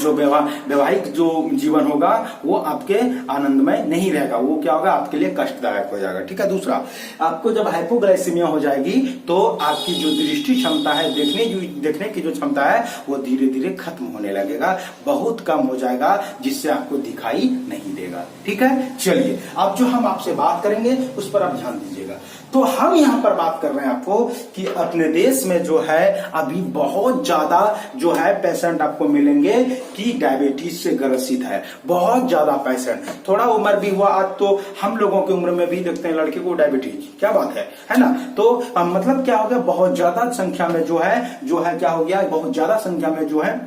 वैवाहिक जो जीवन होगा वो आपके आनंदमय नहीं रहेगा, वो क्या होगा, आपके लिए कष्टदायक हो जाएगा। ठीक है। दूसरा, आपको जब हाइपोग्लाइसीमिया हो जाएगी तो आपकी जो दृष्टि क्षमता है, देखने की जो क्षमता है, वो धीरे धीरे खत्म होने लगेगा, बहुत कम हो जाएगा, जिससे आपको दिखाई नहीं देगा। ठीक है। चलिए, अब जो हम आपसे बात करेंगे उस पर आप ध्यान दीजिएगा। तो हम यहाँ पर बात कर रहे हैं आपको कि अपने देश में जो है अभी बहुत ज्यादा जो है पेशेंट आपको मिलेंगे कि डायबिटीज से ग्रसित है, बहुत ज्यादा पेशेंट। थोड़ा उम्र भी हुआ, आज तो हम लोगों की उम्र में भी देखते हैं लड़के को डायबिटीज, क्या बात है ना। तो मतलब क्या हो गया, बहुत ज्यादा संख्या में जो है क्या हो गया, बहुत ज्यादा संख्या में जो है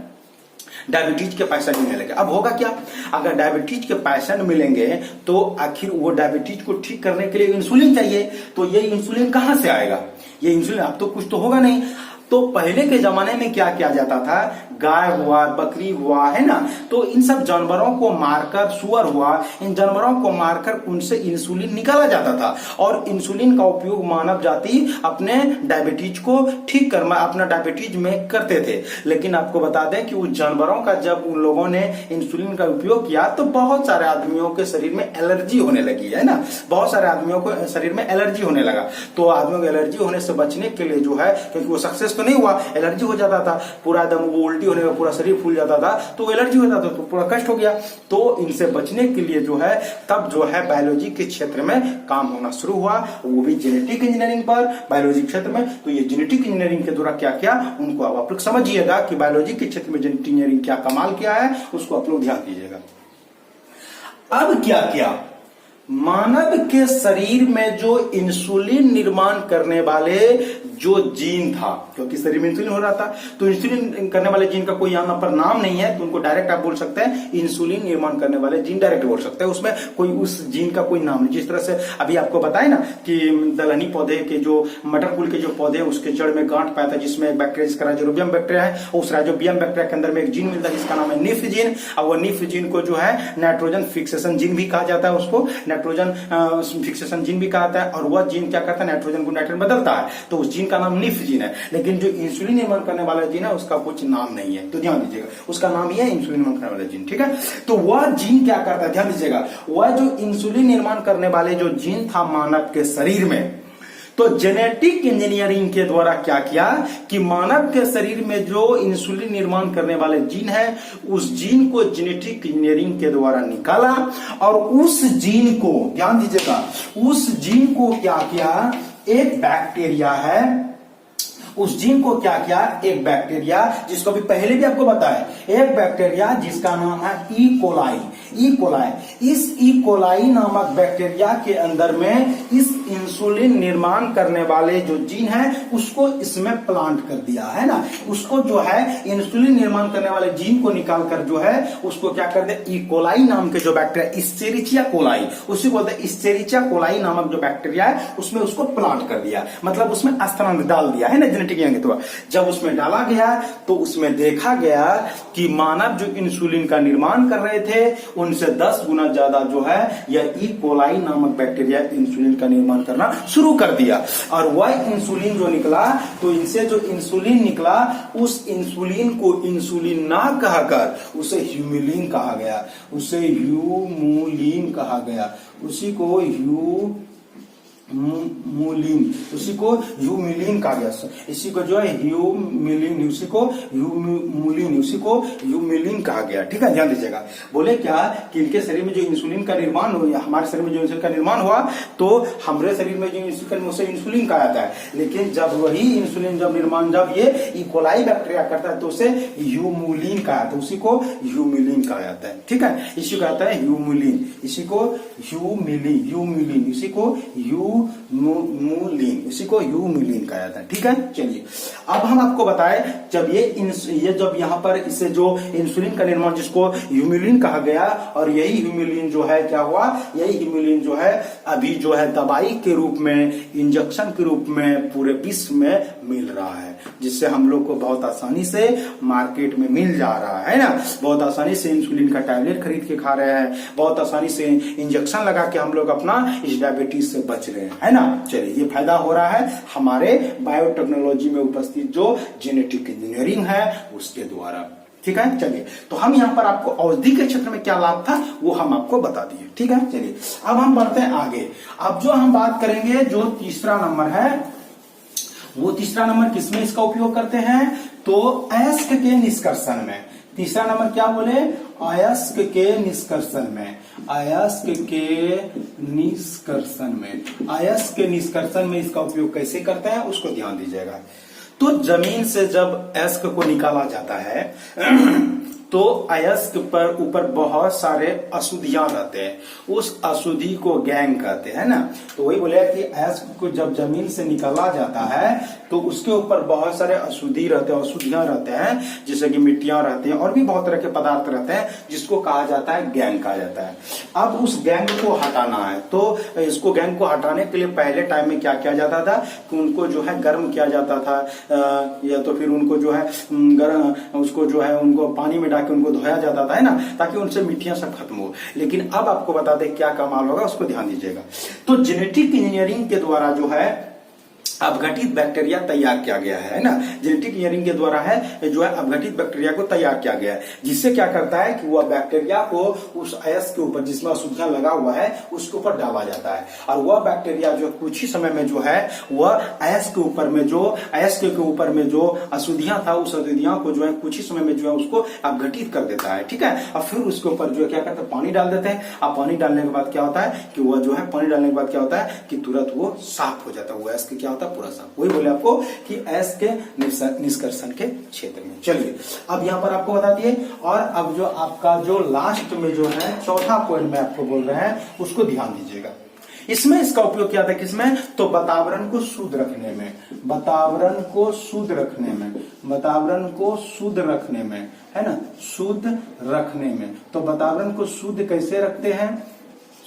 डायबिटीज के पेशेंट मिलने लगे। अब होगा क्या, अगर डायबिटीज के पेशेंट मिलेंगे तो आखिर वो डायबिटीज को ठीक करने के लिए इंसुलिन चाहिए, तो ये इंसुलिन कहां से आएगा, ये इंसुलिन अब तो कुछ तो होगा नहीं। तो पहले के जमाने में क्या किया जाता था, गाय हुआ, बकरी हुआ, है ना, तो इन सब जानवरों को मारकर, सुअर हुआ, इन जानवरों को मारकर उनसे इंसुलिन निकाला जाता था, और इंसुलिन का उपयोग मानव जाति अपने डायबिटीज को ठीक कर, अपना डायबिटीज में करते थे। लेकिन आपको बता दें कि उस जानवरों का जब उन लोगों ने इंसुलिन का उपयोग किया तो बहुत सारे आदमियों के शरीर में एलर्जी होने लगी, है ना, बहुत सारे आदमियों को शरीर में एलर्जी होने लगा। तो आदमियों को एलर्जी होने से बचने के लिए जो है, क्योंकि वो सक्सेस तो नहीं हुआ, एलर्जी हो जाता था, पूरा एकदम वो उल्टी होने में पूरा शरीर फूल जाता था, तो एलर्जी होता था, तो पूरा कष्ट हो गया। तो इनसे बचने के लिए जो है तब जो है बायोलॉजी के क्षेत्र में काम होना शुरू हुआ, वो भी जेनेटिक इंजीनियरिंग पर, बायोलॉजी क्षेत्र में। तो ये जेनेटिक इंजीनियरिंग के द्वारा क्या क्या उनको अब आप लोग समझिएगा कि बायोलॉजी के क्षेत्र में जेनेटिक इंजीनियरिंग क्या कमाल किया है, उसको आप लोग ध्यान दीजिएगा। अब क्या किया, मानव के शरीर में जो इंसुलिन निर्माण करने वाले जो जीन था, क्योंकि शरीर में इंसुलिन हो रहा था, तो इंसुलिन करने वाले जीन का कोई यहाँ पर नाम नहीं है, तो उनको डायरेक्ट आप बोल सकते हैं इंसुलिन निर्माण करने वाले जीन, डायरेक्ट बोल सकते हैं, उसमें कोई उस जीन का कोई नाम नहीं। जिस तरह से अभी आपको बताया ना कि दलहनी पौधे के जो मटर कुल के जो पौधे हैं उसके जड़ में गांठ पाया था, जिसमें एक बैक्टीरिया जिसका राइजोबियम बैक्टीरिया है, उस राइजोबियम बैक्टीरिया के अंदर में एक जीन मिलता है जिसका नाम है निफ जीन। और वो निफ जीन को जो है नाइट्रोजन फिक्सेशन जीन भी कहा जाता है, उसको नाइट्रोजन फिक्सेशन जीन भी कहा जाता है। और वह जीन क्या करता है, नाइट्रोजन को नाइट्रोजन बदलता है, तो उस जीन का नाम निफ जीन है। लेकिन जो इंसुलिन निर्माण करने वाला जीन है उसका कुछ नाम नहीं है, तो ध्यान दीजिएगा, उसका नाम ही है इंसुलिन निर्माण करने वाला जीन। ठीक है। तो वह जीन क्या करता है, ध्यान दीजिएगा, वह जो इंसुलिन निर्माण करने वाले जो जीन था मानव के शरीर में, तो जेनेटिक इंजीनियरिंग के द्वारा क्या किया कि मानव के शरीर में जो इंसुलिन निर्माण करने वाले जीन है, उस जीन को जेनेटिक इंजीनियरिंग के द्वारा निकाला, और उस जीन को, ध्यान दीजिएगा, उस जीन को क्या किया, एक बैक्टीरिया है, उस जीन को क्या किया, एक बैक्टीरिया, जिसको भी पहले भी आपको बताया, एक बैक्टीरिया जिसका नाम है ई कोलाई। इस ई कोलाई नामक बैक्टीरिया के अंदर में इस इंसुलिन निर्माण करने वाले जो जीन है उसको इसमें प्लांट कर दिया, है ना। उसको जो है इंसुलिन निर्माण करने वाले जीन को निकालकर जो है उसको क्या कर दिया, ई कोलाई नाम के जो बैक्टीरिया, इस्चेरिचिया कोलाई, उसी को बोलते हैं इस्चेरिचिया कोलाई नामक जो बैक्टीरिया है, उसमें उसको प्लांट कर दिया, मतलब उसमें स्थानांतरित डाल दिया, है ना, जेनेटिक के द्वारा। जब उसमें डाला गया तो उसमें देखा गया कि मानव जो इंसुलिन का निर्माण कर रहे थे उनसे 10 गुना ज्यादा जो है यह ई कोलाई नामक बैक्टीरिया इंसुलिन का निर्माण करना शुरू कर दिया। और वह इंसुलिन जो निकला, तो इनसे जो इंसुलिन निकला, उस इंसुलिन को इंसुलिन ना कहकर उसे ह्यूमुलिन कहा गया, उसे ह्यूमुलिन कहा गया, उसी को उसी को ह्यूमिलिन कहा गया, इसी को जो है ह्यूमिलिन, उसी को ह्यूमुलिन, उसी को ह्यूमिलिन कहा गया। ठीक है, ध्यान दीजिएगा। बोले क्या कि इनके शरीर में जो इंसुलिन का निर्माण हुआ, हमारे शरीर में जो इंसुलिन का निर्माण हुआ, तो हमारे शरीर में जो इंसुलिन, उसे इंसुलिन कहा जाता है। लेकिन जब वही इंसुलिन जब निर्माण जब ये ई कोलाई बैक्टीरिया करता है तो उसे ह्यूमुलिन कहा जाता है, उसी को ह्यूमिलिन कहा जाता है। ठीक है, इसी को कहता है ह्यूमुलिन, इसी को ह्यूमिलिन, इसी को ह्यूमिलिन ह्यूमुलिन, इसी को ह्यूमुलिन कहा जाता है। ठीक है, चलिए अब हम आपको बताएं, जब ये जब यहाँ पर इससे जो इंसुलिन का निर्माण जिसको ह्यूमुलिन कहा गया, और यही ह्यूमुलिन जो है क्या हुआ, यही ह्यूमुलिन जो है अभी जो है दवाई के रूप में, इंजेक्शन के रूप में पूरे विश्व में मिल रहा है, जिससे हम लोग को बहुत आसानी से मार्केट में मिल जा रहा है ना। बहुत आसानी से इंसुलिन का टैबलेट खरीद के खा रहे हैं, बहुत आसानी से इंजेक्शन लगा के हम लोग अपना इस डायबिटीज से बच रहे हैं, है ना। चलिए ये फायदा हो रहा है हमारे बायोटेक्नोलॉजी में उपस्थित जो जेनेटिक इंजीनियरिंग है उसके द्वारा। ठीक है, चलिए तो हम यहाँ पर आपको औषधि के क्षेत्र में क्या लाभ था वो हम आपको बता दिए। ठीक है, चलिए अब हम बढ़ते हैं आगे। अब जो हम बात करेंगे जो तीसरा नंबर है, वो तीसरा नंबर किसमें इसका उपयोग करते हैं, तो अयस्क के निष्कर्षण में। तीसरा नंबर क्या बोले, अयस्क के निष्कर्षण में, अयस्क के निष्कर्षण में। अयस्क के निष्कर्षण में इसका उपयोग कैसे करते हैं उसको ध्यान दीजिएगा। तो जमीन से जब अयस्क को निकाला जाता है तो अयस्क पर ऊपर बहुत सारे अशुद्धियां रहते हैं, उस अशुद्धि को गैंग कहते हैं ना। तो वही बोले कि अयस्क को जब जमीन से निकाला जाता है तो उसके ऊपर बहुत सारे अशुद्धि रहते हैं, अशुद्धियां रहते हैं, जैसे कि मिट्टियां रहती हैं और भी बहुत तरह के पदार्थ रहते हैं, जिसको कहा जाता है गैंग कहा जाता है। अब उस गैंग को हटाना है, तो इसको गैंग को हटाने के लिए पहले टाइम में क्या किया जाता था कि उनको जो है गर्म किया जाता था, या तो फिर उनको जो है गर्म, उसको जो है उनको पानी में डाल के उनको धोया जाता था, है ना, ताकि उनसे मिट्टियां सब खत्म हो। लेकिन अब आपको बता दें क्या कमाल होगा, उसको ध्यान दीजिएगा। तो जेनेटिक इंजीनियरिंग के द्वारा जो है अपघटित बैक्टीरिया तैयार किया गया है ना। जेनेटिक इंजीनियरिंग के द्वारा है जो है अपघटित बैक्टीरिया को तैयार किया गया है, जिससे क्या करता है कि वह बैक्टीरिया को उस अयस्क के ऊपर जिसमें अशुद्धियां लगा हुआ है उसके ऊपर डाला जाता है, और वह बैक्टीरिया जो कुछ ही समय में जो है वह अयस्क के ऊपर में जो अशुद्धियां था उस अशुद्धियां को जो है कुछ ही समय में जो है उसको अपघटित कर देता है। ठीक है, और फिर उसके ऊपर जो है क्या करते हैं, पानी डाल देते हैं। अब पानी डालने के बाद क्या होता है कि वह जो है पानी डालने के बाद क्या होता है कि तुरंत वो साफ हो जाता है, वो अयस्क क्या होता है पूरा साफ। वही बोले आपको कि अयस्क के निष्कर्षण के क्षेत्र में। चलिए अब यहां पर आपको बता दिए, और अब जो आपका जो लास्ट में जो है चौथा पॉइंट में आपको बोल रहे हैं उसको ध्यान दीजिएगा। इसमें इसका उपयोग किया था किसमें, तो वातावरण को शुद्ध रखने में, वातावरण को शुद्ध रखने में, वातावरण को शुद्ध रखने में, है ना, शुद्ध रखने में। तो वातावरण को शुद्ध कैसे रखते हैं,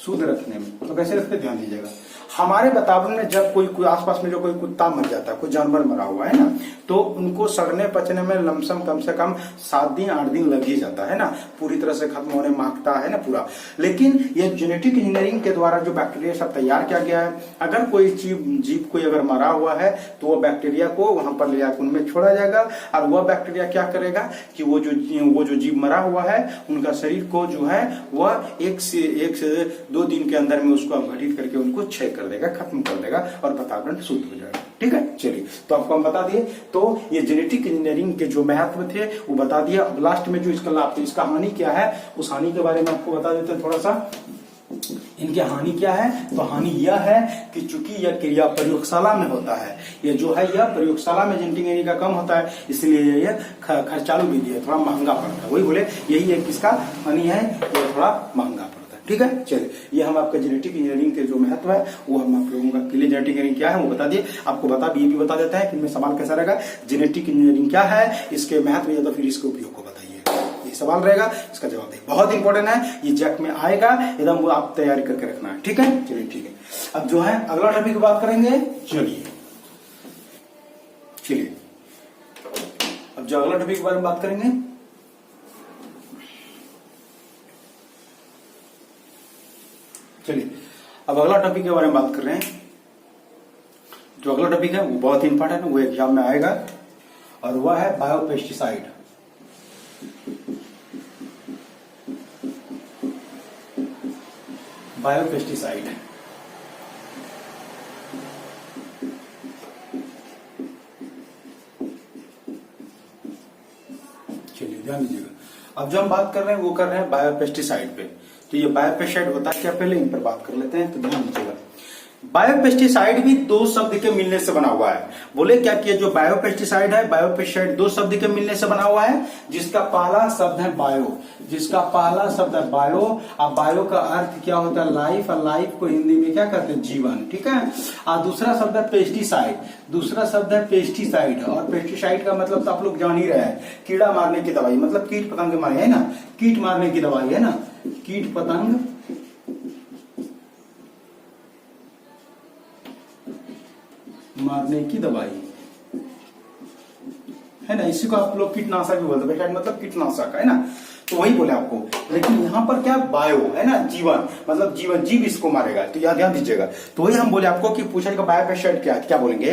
शुद्ध रखने में तो कैसे रखते, ध्यान दीजिएगा। हमारे वातावरण में जब कोई आसपास में जो कोई कुत्ता मर जाता है, कोई जानवर मरा हुआ है ना, तो उनको सड़ने पचने में लमसम कम से कम 7 दिन 8 दिन लग ही जाता है ना, पूरी तरह से खत्म होने महकता है ना पूरा। लेकिन ये जेनेटिक इंजीनियरिंग के द्वारा जो बैक्टीरिया सब तैयार किया गया है, अगर कोई जीव कोई अगर मरा हुआ है तो वो बैक्टीरिया को वहां पर ले जाकर उनमें छोड़ा जाएगा, और वह बैक्टीरिया क्या करेगा कि वो जो जीव मरा हुआ है उनका शरीर को जो है वह 1 से 2 दिन के अंदर में उसको अपघटित करके उनको क्षय कर देगा, खत्म कर देगा, और वातावरण शुद्ध हो जाएगा। ठीक है, चलिए तो आपको हम बता दिए। तो ये जेनेटिक इंजीनियरिंग के जो महत्व थे वो बता दिया। अब लास्ट में जो इसका लाभ थे, इसका हानि क्या है, उस हानि के बारे में आपको बता देते हैं थोड़ा सा। इनकी हानि क्या है, तो हानि यह है कि चूंकि यह क्रिया प्रयोगशाला में होता है, ये जो है यह प्रयोगशाला में जेनेटिक इंजीनियरिंग का कम होता है, इसलिए यह खर्चालू विधि है, थोड़ा महंगा पड़ता है। वही बोले यही एक इसका हानि है, ये थोड़ा महंगा पड़ता है। ठीक है, चलिए ये हम आपका जेनेटिक इंजीनियरिंग के जो महत्व है वो हम आप लोगों के लिए जेनेटिक इंजीनियरिंग क्या है वो बता दिए। आपको ये भी बता देता है कि इनमें सवाल कैसा रहेगा, जेनेटिक इंजीनियरिंग क्या है, इसके महत्व या तो फिर इसके उपयोग को बताइए, ये सवाल रहेगा, इसका जवाब दें। बहुत इंपॉर्टेंट है, ये जैक में आएगा एकदम, वो आप तैयारी करके रखना है। ठीक है, चलिए ठीक है। अब जो है अगला टॉपिक की बात करेंगे। चलिए अब जो अगला टॉपिक के बारे में बात करेंगे, चलिए अब अगला टॉपिक के बारे में बात कर रहे हैं। जो अगला टॉपिक है वो बहुत इंपॉर्टेंट है, वो एग्जाम में आएगा, और वह है बायोपेस्टिसाइड। बायोपेस्टिसाइड चलिए ध्यान दीजिएगा। अब जो हम बात कर रहे हैं वो कर रहे हैं बायोपेस्टिसाइड पे। तो ये बायोपेस्टिसाइड होता है क्या, पहले इन पर बात कर लेते हैं। तो ध्यान दीजिएगा, बायोपेस्टिसाइड भी दो शब्द के मिलने से बना हुआ है। बोले क्या कि जो बायोपेस्टिसाइड है, बायोपेस्टिसाइड दो शब्द के मिलने से बना हुआ है, जिसका पहला शब्द है बायो, जिसका पहला शब्द है बायो। अब बायो का अर्थ क्या होता है? लाइफ, और लाइफ को हिंदी में क्या कहते हैं? जीवन, ठीक है। और दूसरा शब्द है पेस्टिसाइड, दूसरा शब्द है पेस्टिसाइड, और पेस्टिसाइड का मतलब तो आप लोग जान ही रहे हैं, कीड़ा मारने की दवाई, मतलब कीट पतंग मारे, है ना, कीट मारने की दवाई, है ना, कीट पतंग मारने की दवाई, है ना। इसी को आप लोग कीटनाशक भी बोलते हैं, मतलब कीटनाशक, है ना। तो वही बोले आपको, लेकिन यहाँ पर क्या बायो है ना, जीवन, मतलब जीवन, जीव इसको मारेगा, तो यहाँ ध्यान दीजिएगा। तो वही हम बोले आपको कि पूछेगा बायोपेस्टिसाइड क्या बोलेंगे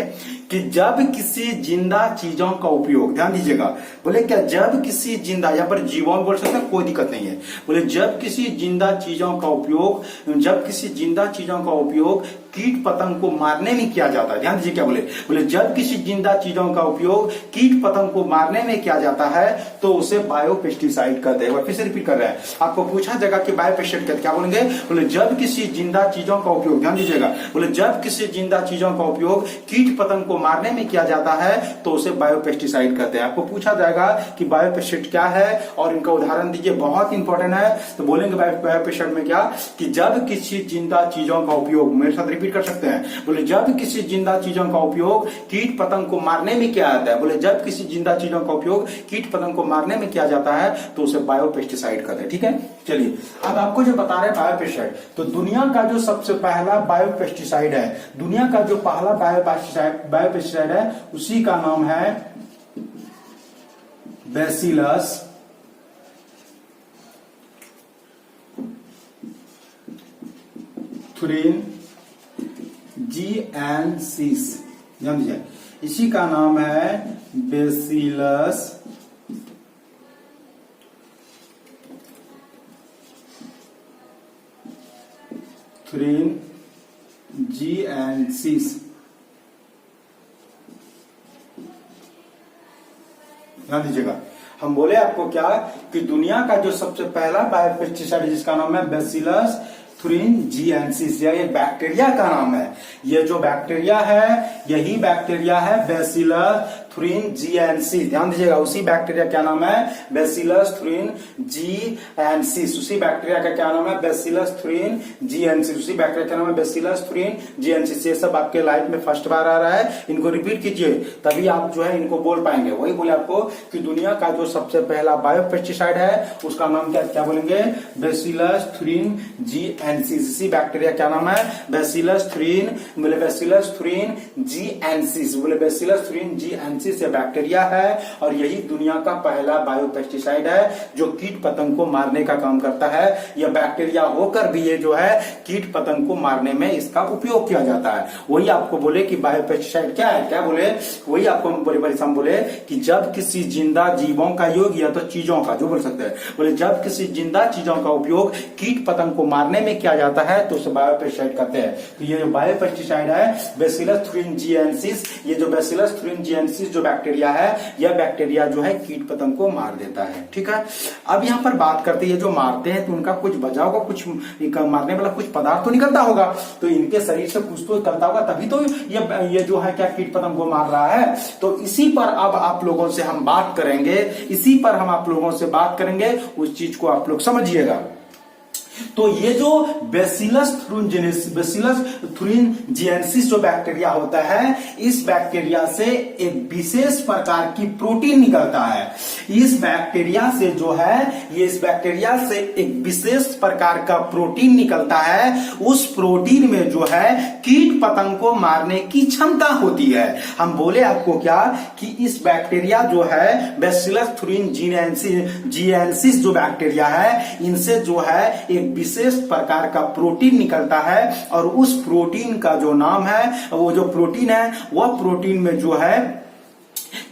कि जब किसी जिंदा चीजों का उपयोग, ध्यान दीजिएगा, बोले क्या जब किसी जिंदा, यहाँ पर जीवाणु बोल सकते हैं, कोई दिक्कत नहीं है। बोले जब किसी जिंदा चीजों का उपयोग, जब किसी जिंदा चीजों का उपयोग कीट पतंग को मारने में किया जाता है। ध्यान दीजिए क्या बोले जब किसी जिंदा चीजों का उपयोग कीट पतंग को मारने में किया जाता है तो उसे बायोपेस्टिसाइड कहते हैं। फिर से रिपीट कर रहे हैं, आपको पूछा जाएगा कि बायोपेस्टिसाइड कहते क्या बोलेंगे? बोले जब किसी जिंदा चीजों का उपयोग, ध्यान दीजिएगा, बोले जब किसी जिंदा चीजों का उपयोग कीट पतंग को मारने में किया जाता है तो उसे बायोपेस्टिसाइड कहते हैं। आपको पूछा जाएगा कि बायोपेस्टिसाइड क्या है और इनका उदाहरण दीजिए, बहुत इंपॉर्टेंट है। तो बोलेंगे बायोपेस्टिसाइड में क्या कि जब किसी जिंदा चीजों का उपयोग, मेरे साथ कर सकते हैं, बोले जब किसी जिंदा चीजों का उपयोग कीट पतंग को मारने में किया जाता है, बोले जब किसी जिंदा चीजों का उपयोग कीट पतंग को मारने में किया जाता है तो उसे बायोपेस्टिसाइड कहते हैं। ठीक है, चलिए अब आपको जो बता रहे हैं बायोपेस्टिसाइड, तो दुनिया का जो सबसे पहला बायोपेस्टिसाइड है, दुनिया का जो पहला बायोपेस्टिसाइड है उसी का नाम है बैसिलस थुरिन जीएनसीस। ध्यान दीजिए, इसी का नाम है बैसिलस थुरिन जीएनसीस। ध्यान दीजिएगा, हम बोले आपको क्या कि दुनिया का जो सबसे पहला बायोपेस्टिसाइड जिसका नाम है बैसिलस थुरिन जीएनसीस, ये बैक्टीरिया का नाम है। ये जो बैक्टीरिया है यही बैक्टीरिया है बैसिलस थुरिन जीएनसीस। ध्यान दीजिएगा, उसी बैक्टीरिया क्या नाम है? बैसिलस थुरिन जीएनसीस। उसी बैक्टीरिया का क्या नाम है? बैसिलस थुरिन जीएनसीस। उसी बैक्टीरिया का नाम है बैसिलस थुरिन जीएनसीस। ये सब आपके लाइफ में फर्स्ट बार आ रहा है, इनको रिपीट कीजिए तभी आप जो है इनको बोल पाएंगे। वही बोले आपको कि दुनिया का जो सबसे पहला बायोपेस्टिसाइड है उसका नाम क्या बोलेंगे? बैसिलस थुरिन जीएनसीस। इसी बैक्टीरिया क्या नाम है? बैसिलस थुरिन, बोले बैसिलस थुरिन जीएनसीस, बोले बैसिलस थुरिन जीएनसीस। से बैक्टीरिया है और यही दुनिया का पहला बायोपेस्टिसाइड है जो कीट पतंग को मारने का काम करता है। यह बैक्टीरिया होकर भी ये जो है कीट पतंग को मारने में इसका उपयोग किया जाता है। वही आपको बोले कि बायोपेस्टिसाइड क्या है, क्या बोले? वही आपको हम बोले कि जब किसी जिंदा जीवों का योग या तो चीजों का, जो बोल सकते हैं, बोले जब किसी जिंदा चीजों का उपयोग कीट पतंग को मारने में किया जाता है तो उसे बायोपेस्टिसाइड कहते हैं। तो ये जो बायोपेस्टिसाइड है बैसिलस थुरिन जीएनसीस, ये जो बैसिलस थुरिन जीएनसीस जो बैक्टीरिया है, यह बैक्टीरिया जो है कीट पतंग को मार देता है। ठीक है, अब यहाँ पर बात करते हैं जो मारते हैं तो उनका कुछ बचा होगा, कुछ मारने वाला कुछ पदार्थ तो निकलता होगा, तो इनके शरीर से कुछ तो निकलता होगा तभी तो ये जो है क्या कीट पतंग को मार रहा है। तो इसी पर अब आप लोगों से हम बात करेंगे, इसी पर हम आप लोगों से बात करेंगे, उस चीज को आप लोग समझिएगा। तो ये जो बैसिलस थुरिन जीएनसीस जो बैक्टीरिया होता है, इस बैक्टीरिया से एक विशेष प्रकार की प्रोटीन निकलता है। इस बैक्टीरिया से जो है, ये इस बैक्टीरिया से एक विशेष प्रकार का प्रोटीन निकलता है। उस प्रोटीन में जो है कीट पतंग को मारने की क्षमता होती है। हम बोले आपको क्या कि इस बैक्टीरिया जो है बैसिलस थुरिन जीएनसीस जो बैक्टीरिया है, इनसे जो है एक विशेष प्रकार का प्रोटीन निकलता है और उस प्रोटीन का जो नाम है, वो जो प्रोटीन है वह प्रोटीन में जो है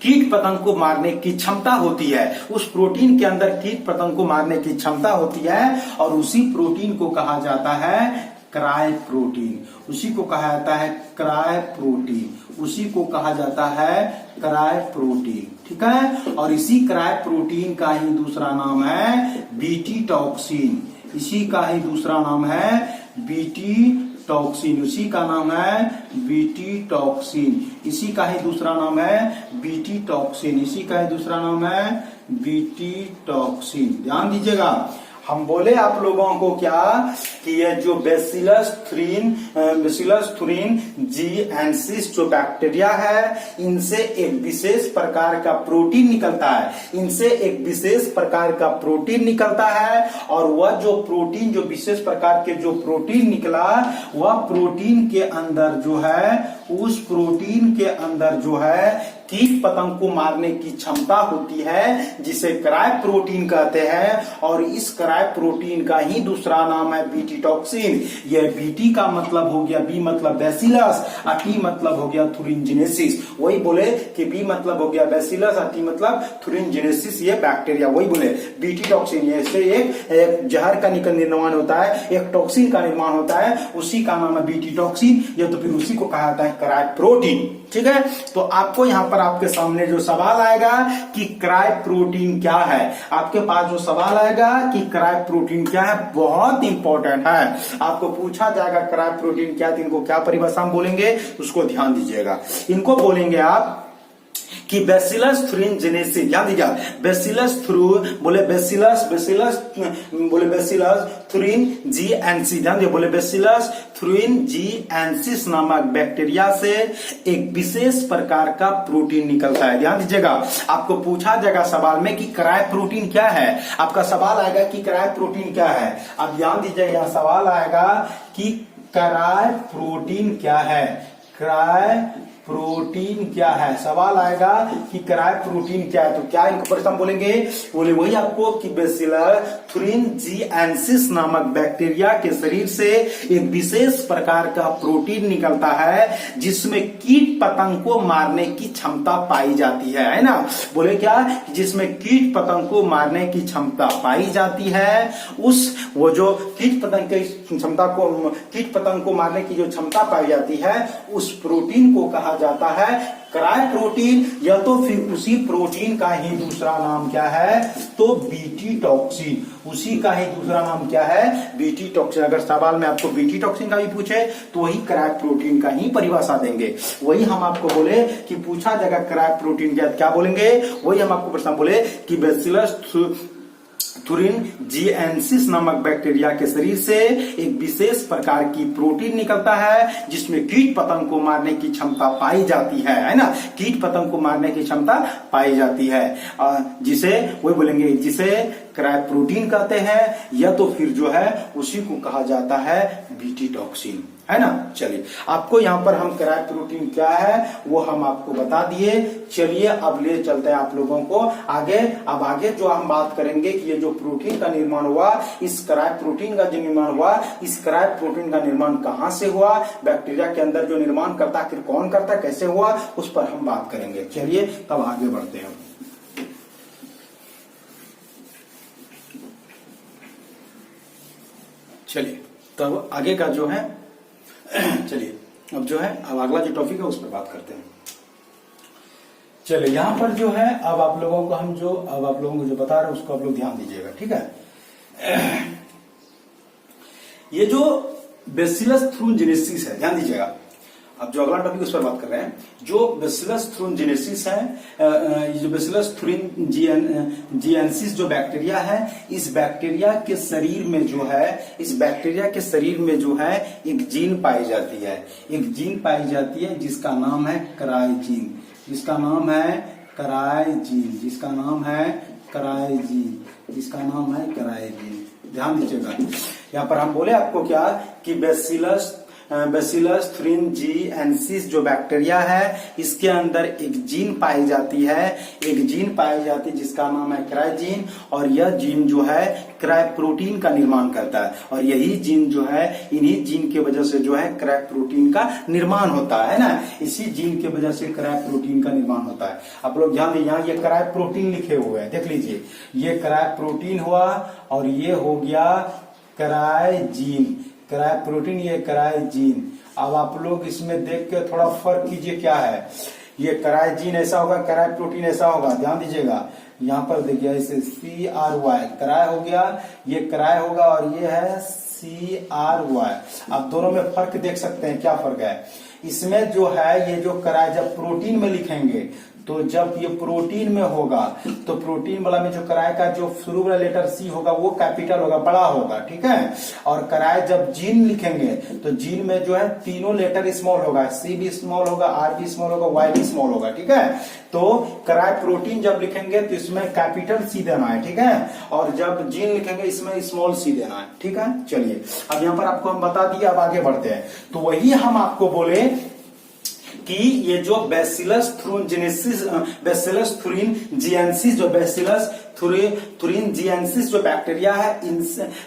कीट पतंग को मारने की क्षमता होती है। उस प्रोटीन के अंदर कीट पतंग को मारने की क्षमता होती है और उसी प्रोटीन को कहा जाता है क्राय प्रोटीन। उसी को कहा जाता है क्राय प्रोटीन, उसी को कहा जाता है क्राय प्रोटीन। ठीक है, और इसी क्राय प्रोटीन का ही दूसरा नाम है बीटी टॉक्सिन। इसी का ही दूसरा नाम है बीटी टॉक्सिन, उसी का नाम है बीटी टॉक्सिन। इसी का ही दूसरा नाम है बीटी टॉक्सिन, इसी का ही दूसरा नाम है बीटी टॉक्सिन। ध्यान दीजिएगा, हम बोले आप लोगों को क्या कि ये जो बेसिलस थुरिन जीएनसिस जो बैक्टीरिया है, इनसे एक विशेष प्रकार का प्रोटीन निकलता है, इनसे एक विशेष प्रकार का प्रोटीन निकलता है। और वह जो प्रोटीन, जो विशेष प्रकार के जो प्रोटीन निकला, वह प्रोटीन के अंदर जो है, उस प्रोटीन के अंदर जो है कीट पतंग को मारने की क्षमता होती है, जिसे क्राय प्रोटीन कहते हैं। और इस क्राय प्रोटीन का ही दूसरा नाम है बीटी टॉक्सिन। यह बीटी का मतलब हो गया, बी मतलब बेसिलस और टी मतलब हो गया थुरिनजेनेसिस। वही बोले कि बी मतलब हो गया बेसिलस और टी मतलब थुरिनजेनेसिस, ये बैक्टीरिया। वही बोले बीटी टॉक्सिन, इससे एक जहर का निर्माण होता है, एक टॉक्सिन का निर्माण होता है, उसी का नाम है बीटी टॉक्सिन, या तो फिर उसी को कहा जाता है क्राय प्रोटीन। ठीक है, तो आपको यहां पर आपके सामने जो सवाल आएगा कि क्राय प्रोटीन क्या है, आपके पास जो सवाल आएगा कि क्राय प्रोटीन क्या है, बहुत इंपॉर्टेंट है। आपको पूछा जाएगा क्राय प्रोटीन क्या, इनको क्या परिभाषा हम बोलेंगे, उसको ध्यान दीजिएगा। इनको बोलेंगे आप कि बेसिलस थुरिनजेनेसिस। ध्यान दीजिए, बेसिलस थुरिन जीएनसिस। ध्यान दीजिए, बोले बेसिलस थुरिन जीएनसिस नामक बैक्टीरिया से एक विशेष प्रकार का प्रोटीन निकलता है। ध्यान दीजिएगा, आपको पूछा जाएगा सवाल में कि क्राय प्रोटीन क्या है, आपका सवाल आएगा कि क्राय प्रोटीन क्या है। अब ध्यान दीजिएगा, यहां सवाल आएगा कि क्राय प्रोटीन क्या है, क्राय प्रोटीन क्या है, सवाल आएगा कि क्राय प्रोटीन क्या है। तो क्या इनको पर हम बोलेंगे, बोले वही आपको कि बेसिलस थुरिन जीएनसिस नामक बैक्टीरिया के शरीर से एक विशेष प्रकार का प्रोटीन निकलता है, जिसमें कीट पतंग को मारने की क्षमता पाई जाती है ना। बोले क्या, जिसमें कीट पतंग को मारने की क्षमता पाई जाती है, वो जो कीट पतंग की क्षमता को, कीट पतंग को मारने की जो क्षमता पाई जाती है, उस प्रोटीन को कहा जाता है क्राय प्रोटीन, या तो फिर उसी प्रोटीन का ही दूसरा नाम क्या है, तो बीटी टॉक्सिन। उसी का ही दूसरा नाम क्या है, बीटी टॉक्सिन। अगर सवाल में आपको बीटी टॉक्सिन का भी पूछे तो वही क्राय प्रोटीन का ही परिभाषा देंगे। वही हम आपको बोले कि पूछा जाएगा क्राय प्रोटीन क्या बोलेंगे, वही हम आपको प्रश्न बोले कि बेसिलस थुरिन जीएनसिस नामक बैक्टीरिया के शरीर से एक विशेष प्रकार की प्रोटीन निकलता है, जिसमें कीट पतंग को मारने की क्षमता पाई जाती है ना, कीट पतंग को मारने की क्षमता पाई जाती है, जिसे वही बोलेंगे, जिसे क्राय प्रोटीन कहते हैं, या तो फिर जो है उसी को कहा जाता है बीटी टॉक्सिन, है ना। चलिए, आपको यहाँ पर हम क्राय प्रोटीन क्या है वो हम आपको बता दिए। चलिए अब ले चलते हैं आप लोगों को आगे। अब आगे जो हम बात करेंगे कि ये जो प्रोटीन का निर्माण हुआ, इस क्राय प्रोटीन का जो निर्माण हुआ, इस क्राय प्रोटीन का निर्माण कहाँ से हुआ, बैक्टीरिया के अंदर जो निर्माण करता, फिर कौन करता, कैसे हुआ, उस पर हम बात करेंगे। चलिए तब आगे बढ़ते हैं। चलिए तब आगे का जो है चलिए अब जो है, अब अगला जो टॉपिक है उस पर बात करते हैं। चलिए यहाँ पर जो है, अब आप लोगों को हम जो बता रहे हैं उसको आप लोग ध्यान दीजिएगा, ठीक है। ये जो बेसिलस थुरिनजेनेसिस है, ध्यान दीजिएगा, अब जो अगला टॉपिक उस पर बात कर रहे हैं, जो बेसिलस थुरिनजेनेसिस है, जो बेसिलस थुरिन जीएनसिस जो बैक्टीरिया है, इस बैक्टीरिया के शरीर में जो है, इस बैक्टीरिया के शरीर में जो है एक जीन पाई जाती है, एक जीन पाई जाती है जिसका नाम है क्रायजीन, जिसका नाम है क्रायजीन, जिसका नाम है क्रायजीन, जिसका नाम है क्रायजीन। ध्यान दीजिएगा, यहाँ पर हम बोले आपको क्या कि बेसिलस थुरिनजेनेसिस जो बैक्टीरिया है, इसके अंदर एक जीन पाई जाती है, एक जीन पाई जाती है जिसका नाम है क्रायजीन, और यह जीन जो है क्राय प्रोटीन का निर्माण करता है, और यही जीन जो है, इन्हीं जीन के वजह से जो है क्राय प्रोटीन का निर्माण होता है ना, इसी जीन के वजह से क्राय प्रोटीन का निर्माण होता है। आप लोग ध्यान दीजिए, यहाँ ये क्राय प्रोटीन लिखे हुए हैं, देख लीजिए, ये क्राय प्रोटीन हुआ और ये हो गया क्रायजीन, क्राय प्रोटीन, ये क्रायजीन। अब आप लोग इसमें देख के थोड़ा फर्क कीजिए क्या है, ये क्रायजीन ऐसा होगा, क्राय प्रोटीन ऐसा होगा। ध्यान दीजिएगा, यहाँ पर देखिए ऐसे CRY क्राय हो गया, ये क्राय होगा, और ये है CRY। आप दोनों में फर्क देख सकते हैं, क्या फर्क है इसमें जो है, ये जो कराए जब प्रोटीन में लिखेंगे तो जब ये प्रोटीन में होगा तो प्रोटीन वाला में जो कराए का जो शुरू वाला लेटर सी होगा वो कैपिटल होगा, बड़ा होगा, ठीक है। और कराए जब जीन लिखेंगे तो जीन में जो है तीनों लेटर स्मॉल होगा, सी भी स्मॉल होगा, आर भी स्मॉल होगा, वाई भी स्मॉल होगा, ठीक है। तो कराए प्रोटीन जब लिखेंगे तो इसमें कैपिटल सी देना है, ठीक है। और जब जीन लिखेंगे इसमें स्मॉल सी देना है, ठीक है। चलिए अब यहाँ पर आपको हम बता दिए, अब आगे बढ़ते हैं। तो वही हम आपको बोले कि ये जो बैसिलस थ्रूनजेनेसिस, बैसिलस थुरिनजिएंसिस, जो बैसिलस थुरिनजिएंसिस जो बैक्टीरिया है,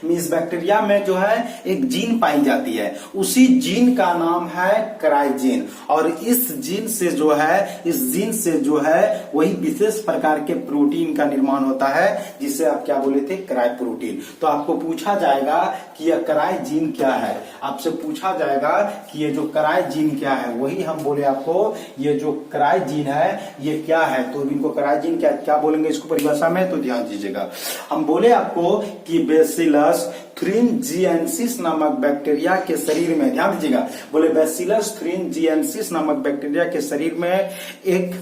इस बैक्टीरिया में जो है एक जीन पाई जाती है, उसी जीन का नाम है क्राइजीन। और इस जीन से जो है, इस जीन से जो है वही विशेष प्रकार के प्रोटीन का निर्माण होता है, जिसे आप क्या बोले थे, क्राई प्रोटीन। तो आपको पूछा जाएगा कि यह क्राई जीन क्या है, आपसे पूछा जाएगा कि ये जो क्राई जीन क्या है, वही हम बोले आपको ये जो क्राई जीन है ये क्या है। तो इनको क्राई जीन क्या बोलेंगे इसको परिभाषा में, तो ध्यान दीजिएगा। हम बोले आपको कि बैसिलस थुरिनजिएंसिस नामक बैक्टीरिया के शरीर में, ध्यान दीजिएगा, बोले बैसिलस थुरिनजिएंसिस नामक बैक्टीरिया के शरीर में एक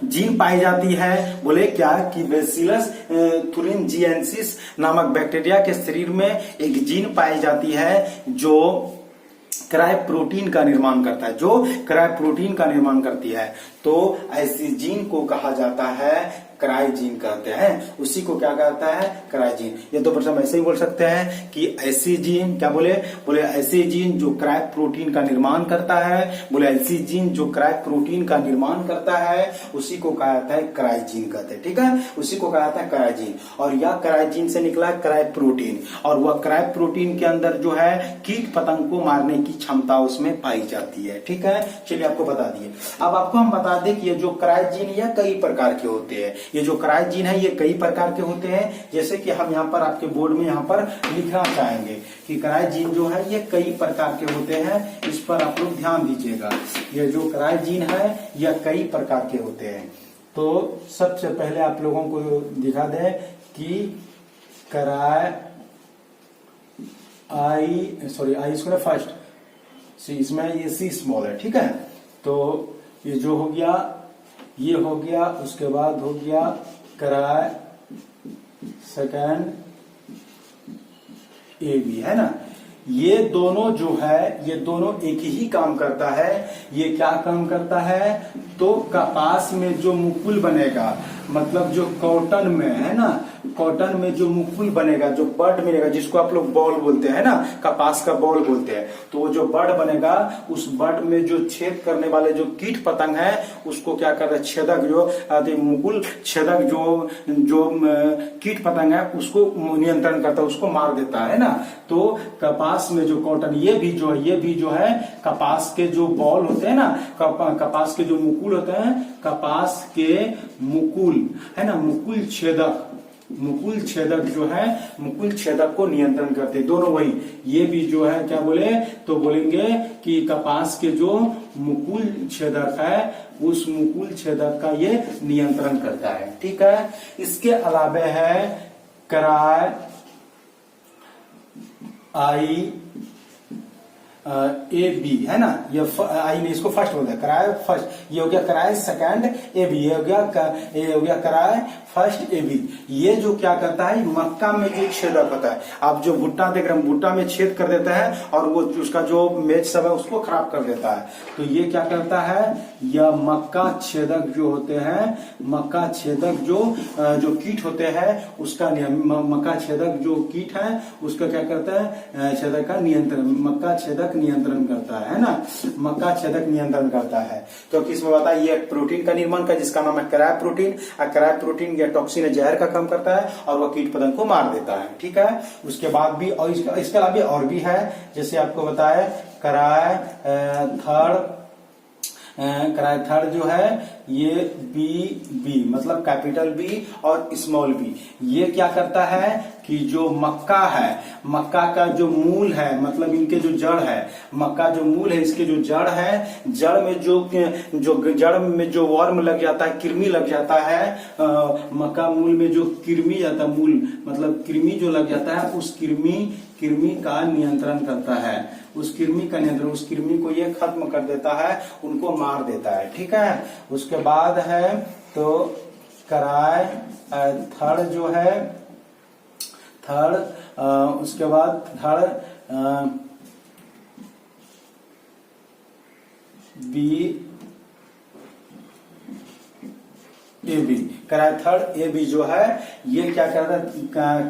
जीन पाई जाती है। बोले क्या कि बैसिलस थुरिनजिएंसिस नामक बैक्टीरिया के शरीर में एक जीन पाई जाती है जो क्राई प्रोटीन का निर्माण करता है, जो क्राई प्रोटीन का निर्माण करती है। तो ऐसी जीन को कहा जाता है क्राइजीन कहते हैं, उसी को क्या कहता है, क्राइजीन। ये तो प्रश्न ऐसे ही बोल सकते हैं कि ऐसी जीन, क्या बोले, बोले ऐसी जीन जो क्राई प्रोटीन का निर्माण करता है, बोले ऐसी जीन जो क्राई प्रोटीन का निर्माण करता है, उसी को कहा जाता है क्राइजीन कहते हैं, ठीक है, उसी को कहा जाता है क्राइजीन। और यह क्राइजीन से निकला क्राई प्रोटीन, और वह क्राई प्रोटीन के अंदर जो है कीट पतंग को मारने की क्षमता उसमें पाई जाती है, ठीक है। चलिए आपको बता दिए। अब आपको हम बता दें कि ये जो क्राइजीन यह कई प्रकार के होते हैं, ये जो क्राइजीन है ये कई प्रकार के होते हैं। जैसे कि हम यहाँ पर आपके बोर्ड में यहाँ पर लिखना चाहेंगे कि क्राइजीन जो है ये कई प्रकार के होते हैं, इस पर आप लोग ध्यान दीजिएगा। ये जो क्राइजीन है यह कई प्रकार के होते हैं। तो सबसे पहले आप लोगों को दिखा दें कि आई इसको फर्स्ट सी, इसमें ये सी स्मॉल है, ठीक है। तो ये जो हो गया, ये हो गया, उसके बाद हो गया क्राई सेकेंड ए बी, है ना। ये दोनों जो है ये दोनों एक ही काम करता है। ये क्या काम करता है, तो कपास में जो मुकुल बनेगा, मतलब जो कॉटन में है ना, कॉटन में जो मुकुल बनेगा, जो बड मिलेगा, जिसको आप लोग बॉल बोलते हैं ना, कपास का बॉल बोलते हैं, तो वो जो बड बनेगा उस बड में जो छेद करने वाले जो कीट पतंग है उसको क्या करता है, छेदक जो मुकुल छेदक जो कीट पतंग है उसको नियंत्रण करता है, उसको मार देता है ना। तो कपास में जो कॉटन, ये भी जो है कपास के जो बॉल होते हैं ना, कपास के जो मुकुल होते हैं, कपास के मुकुल है ना, मुकुल छेदक जो है, मुकुल छेदक को नियंत्रण करते हैं दोनों वही। ये भी जो है क्या बोले, तो बोलेंगे कि कपास के जो मुकुल छेदक है उस मुकुल छेदक का ये नियंत्रण करता है, ठीक है। इसके अलावा है क्राई आई ए बी, है ना, ये आई ने इसको फर्स्ट बोलते हैं, क्राई फर्स्ट, ये हो गया क्राई सेकंड ए बी, ये हो गया क्राई फर्स्ट ए बी। ये जो क्या करता है, मक्का में जो छेदक होता है, आप जो भुट्टा देख रहे हैं, भुट्टा में छेद कर देता है और वो उसका जो मेज सब है उसको खराब कर देता है। तो ये क्या करता है, यह मक्का छेदक जो होते हैं, मक्का छेदक जो कीट होते हैं उसका, मक्का छेदक जो कीट है उसका क्या करता है, छेदक का नियंत्रण, मक्का छेदक नियंत्रण करता है ना, मक्का छेदक नियंत्रण करता है। तो किसमें बताया, ये प्रोटीन का निर्माण का जिसका नाम है क्राई प्रोटीन। क्राई प्रोटीन या टॉक्सिन जहर का काम करता है और वह कीट पतंग को मार देता है, ठीक है। उसके बाद भी और इसके अलावा और भी है, जैसे आपको बताया क्राई थर्ड थर्ड जो है ये बी मतलब कैपिटल बी और स्मॉल बी, ये क्या करता है कि जो मक्का है, मक्का का जो मूल है मतलब इनके जो जड़ है, मक्का जो मूल है इसके जो जड़ है, जड़ में जड़ में जो वर्म लग जाता है, कृमि लग जाता है, मक्का मूल में जो कृमि जाता है, मूल मतलब कृमि जो लग जाता है, उस कृमि का नियंत्रण करता है, उस कृमि का नियंत्रण, उस कृमि को ये खत्म कर देता है, उनको मार देता है। ठीक है, उसके बाद है तो कराय थर्ड जो है उसके बाद थर्ड बी ए बी, कराय थर्ड ए बी जो है ये क्या करता है,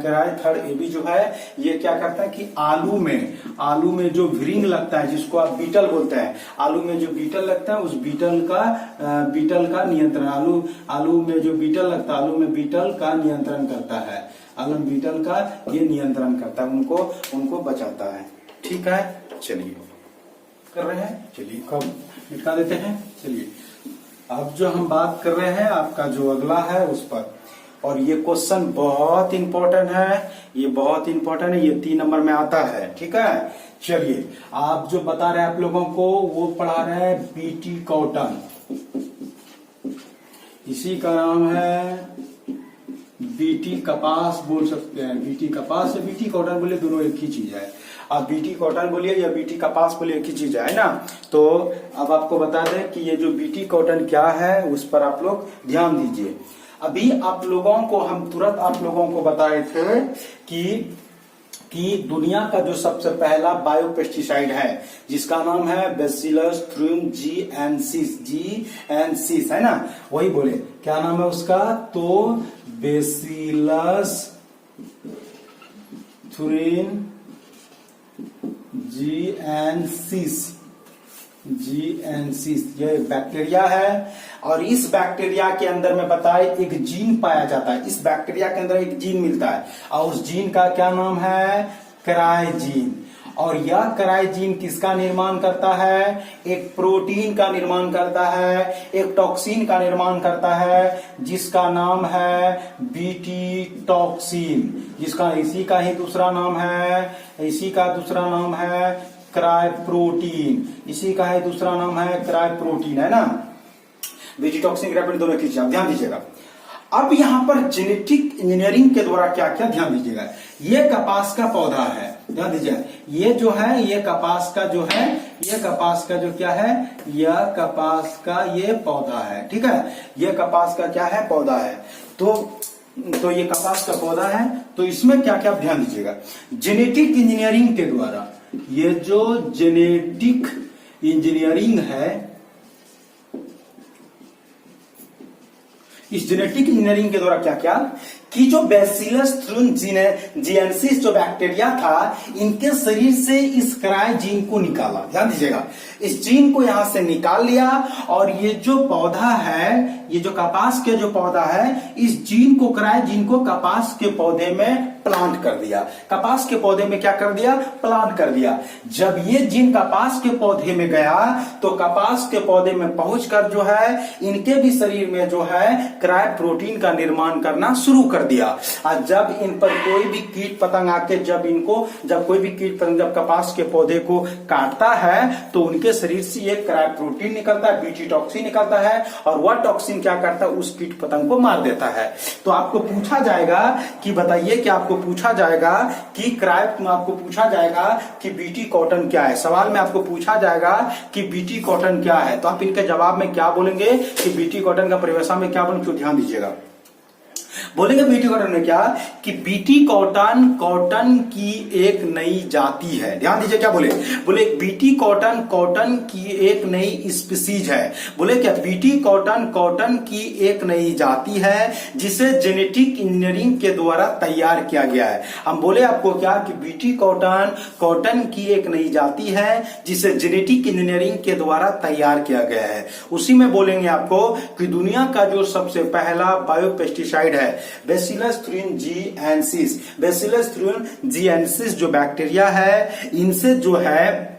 कराय थर्ड ए बी जो है ये क्या करता है कि आलू में जो व्रिंग लगता है जिसको आप बीटल बोलते हैं, आलू में जो बीटल लगता है उस बीटल का नियंत्रण, आलू में जो बीटल लगता है, आलू में बीटल का नियंत्रण करता है, आलू में बीटल का ये नियंत्रण करता है, उनको बचाता है। ठीक है, चलिए कर रहे हैं, चलिए कब निकाल देते हैं। चलिए अब जो हम बात कर रहे हैं आपका जो अगला है उस पर, और ये क्वेश्चन बहुत इंपॉर्टेंट है, ये बहुत इंपॉर्टेंट है, ये 3 नंबर में आता है। ठीक है, चलिए आप जो बता रहे हैं आप लोगों को वो पढ़ा रहे हैं बीटी कॉटन, इसी का नाम है बीटी कपास बोल सकते हैं, बीटी कपास या बीटी कॉटन बोले दोनों एक ही चीज है, आप बीटी कॉटन बोलिए या बीटी कपास बोलिए एक ही चीज है ना। तो अब आपको बता दें कि ये जो बीटी कॉटन क्या है उस पर आप लोग ध्यान दीजिए। अभी आप लोगों को हम तुरंत आप लोगों को बताए थे कि दुनिया का जो सबसे पहला बायोपेस्टिसाइड है जिसका नाम है बैसिलस थ्यूरिनजीएनसिस है ना, वही बोले क्या नाम है उसका, तो बैसिलस थ्यूरिनजीएनसिस ये बैक्टीरिया है, और इस बैक्टीरिया के अंदर में बताए एक जीन पाया जाता है, इस बैक्टीरिया के अंदर एक जीन मिलता है और उस जीन का क्या नाम है, क्राइजीन। और यह क्राइजीन किसका निर्माण करता है, एक प्रोटीन का निर्माण करता है, एक टॉक्सिन का निर्माण करता है जिसका नाम है बीटी टॉक्सिन, जिसका इसी का दूसरा नाम है क्राई प्रोटीन, इसी का है दूसरा नाम है क्राई प्रोटीन, है ना। बीटी टॉक्सिन क्राई प्रोटीन दोनों की चीज ध्यान दीजिएगा। अब यहां पर जेनेटिक इंजीनियरिंग के द्वारा क्या क्या ध्यान दीजिएगा, ये कपास का पौधा है, ध्यान दीजिए, ये जो है ये कपास का जो है, ये कपास का जो क्या है, यह कपास का ये पौधा है। ठीक है, ये कपास का क्या है, पौधा है। तो ये कपास का पौधा है, तो इसमें क्या क्या ध्यान दीजिएगा, जेनेटिक इंजीनियरिंग के द्वारा, ये जो जेनेटिक इंजीनियरिंग है, इस जेनेटिक इंजीनियरिंग के द्वारा क्या क्या कि जो बैसिलस थ्यूरिनजीएनसिस जो बैक्टीरिया था इनके शरीर से इस क्राई जीन को निकाला, ध्यान दीजिएगा, इस जीन को यहां से निकाल लिया, और ये जो पौधा है, ये जो कपास के जो पौधा है, इस जीन को क्राई जीन को कपास के पौधे में प्लांट कर दिया, कपास के पौधे में क्या कर दिया, प्लांट कर दिया। जब ये जीन कपास के पौधे में गया तो कपास के पौधे में पहुंचकर जो है इनके भी शरीर में जो है क्राई प्रोटीन का निर्माण करना शुरू कर दिया। और जब इन पर कोई भी कीट पतंग आके जब कोई भी कीट पतंग जब कपास के पौधे को काटता है तो उनके शरीर से ये क्राई प्रोटीन निकलता है, बीटी टॉक्सिन निकलता है, और वह टॉक्सिन क्या करता है, उस कीट पतंग को मार देता है। तो आपको पूछा जाएगा कि बताइए कि आपको पूछा जाएगा कि बीटी कॉटन क्या है, सवाल में आपको पूछा जाएगा कि बीटी कॉटन क्या है, तो आप इनके जवाब में क्या बोलेंगे कि बीटी कॉटन का परिभाषा में क्या बोलेंगे, तो ध्यान दीजिएगा। बोलेंगे बीटी कॉटन में क्या कि बीटी कॉटन कॉटन की एक नई जाति है, ध्यान दीजिए क्या बोले बीटी कॉटन कॉटन की एक नई स्पीसीज है। बोले क्या, बीटी कॉटन कॉटन की एक नई जाति है जिसे जेनेटिक इंजीनियरिंग के द्वारा तैयार किया गया है। हम बोले आपको क्या कि बीटी कॉटन कॉटन की एक नई जाति है जिसे जेनेटिक इंजीनियरिंग के द्वारा तैयार किया गया है। उसी में बोलेंगे आपको कि दुनिया का जो सबसे पहला बायोपेस्टिसाइड है बैसिलस थ्यूरिनजीएनसिस, बैसिलस थ्यूरिनजीएनसिस जो बैक्टीरिया है, इनसे जो है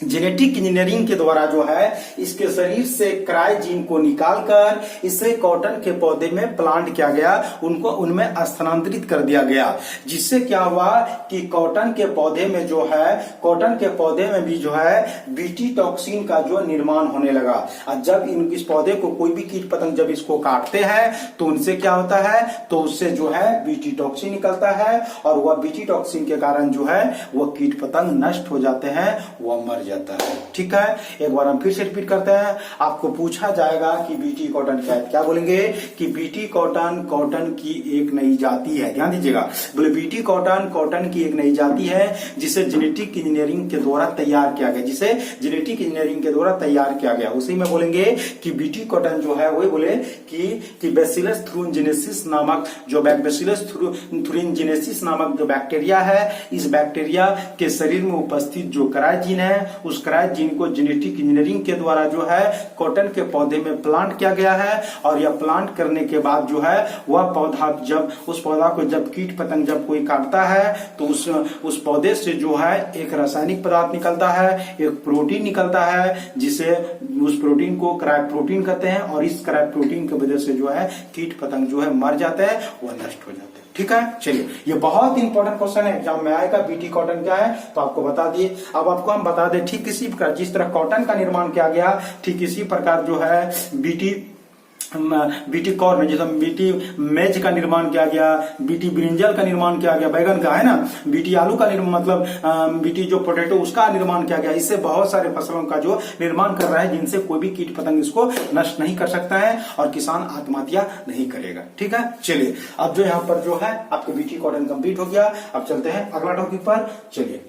जेनेटिक इंजीनियरिंग के द्वारा जो है इसके शरीर से क्रायोजीन को निकालकर इसे कॉटन के पौधे में प्लांट किया गया, उनको उनमें स्थानांतरित कर दिया गया, जिससे क्या हुआ कि कॉटन के पौधे में जो है, कॉटन के पौधे में भी जो है बीटी टॉक्सिन का जो निर्माण होने लगा। और जब इस पौधे को कोई भी कीट पतंग जब इसको काटते हैं तो उनसे क्या होता है, तो उससे जो है बीटी टॉक्सिन निकलता है और वह बीटी टॉक्सिन के कारण जो है वह कीट पतंग नष्ट हो जाते हैं, वह मर जाता है। ठीक है, एक बार हम फिर से रिपीट करते हैं। आपको पूछा जाएगा कि बीटी कॉटन क्या है, क्या बोलेंगे कि बीटी कॉटन कॉटन की एक नई जाति है। ध्यान दीजिएगा, बोले बीटी कॉटन कॉटन की एक नई जाति है जिसे जेनेटिक इंजीनियरिंग के द्वारा तैयार किया गया, जिसे जेनेटिक इंजीनियरिंग के द्वारा तैयार किया गया। उसी में बोलेंगे कि बीटी कॉटन जो है वही बोले कि बैसिलस थ्रूइनजेनेसिस नामक जो बैसिलस थ्रूइनजेनेसिस नामक जो बैक्टीरिया है, इस बैक्टीरिया के शरीर में उपस्थित जो क्रायोजीन है, उस क्रायोजीन को जेनेटिक इंजीनियरिंग के द्वारा जो है कॉटन के पौधे में प्लांट किया गया है। और यह प्लांट करने के बाद जो है वह पौधा जब उस पौधा को जब कीट पतंग जब कोई काटता है तो उस पौधे से जो है एक रासायनिक पदार्थ निकलता है, एक प्रोटीन निकलता है, जिसे उस प्रोटीन को क्राइब प्रोटीन कहते हैं। और इस क्राइब प्रोटीन की वजह से जो है कीट पतंग जो है मर जाते हैं, वह नष्ट हो जाते हैं। ठीक है, चलिए ये बहुत इंपॉर्टेंट क्वेश्चन है, एग्जाम में आएगा। बीटी कॉटन क्या है तो आपको बता दिए। अब आपको हम बता दें ठीक इसी प्रकार जिस तरह कॉटन का निर्माण किया गया, ठीक इसी प्रकार जो है बीटी कॉर्न, जैसे बीटी मेज का निर्माण किया गया, बीटी ब्रिंजल का निर्माण किया गया, बैगन का है ना, बीटी आलू का निर्माण मतलब बीटी जो पोटैटो उसका निर्माण किया गया। इससे बहुत सारे फसलों का जो निर्माण कर रहा है जिनसे कोई भी कीट पतंग इसको नष्ट नहीं कर सकता है और किसान आत्महत्या नहीं करेगा। ठीक है, चलिए अब जो यहाँ पर जो है आपके बीटी कॉटन कंप्लीट हो गया। अब चलते हैं अगला टॉपिक पर, चलिए।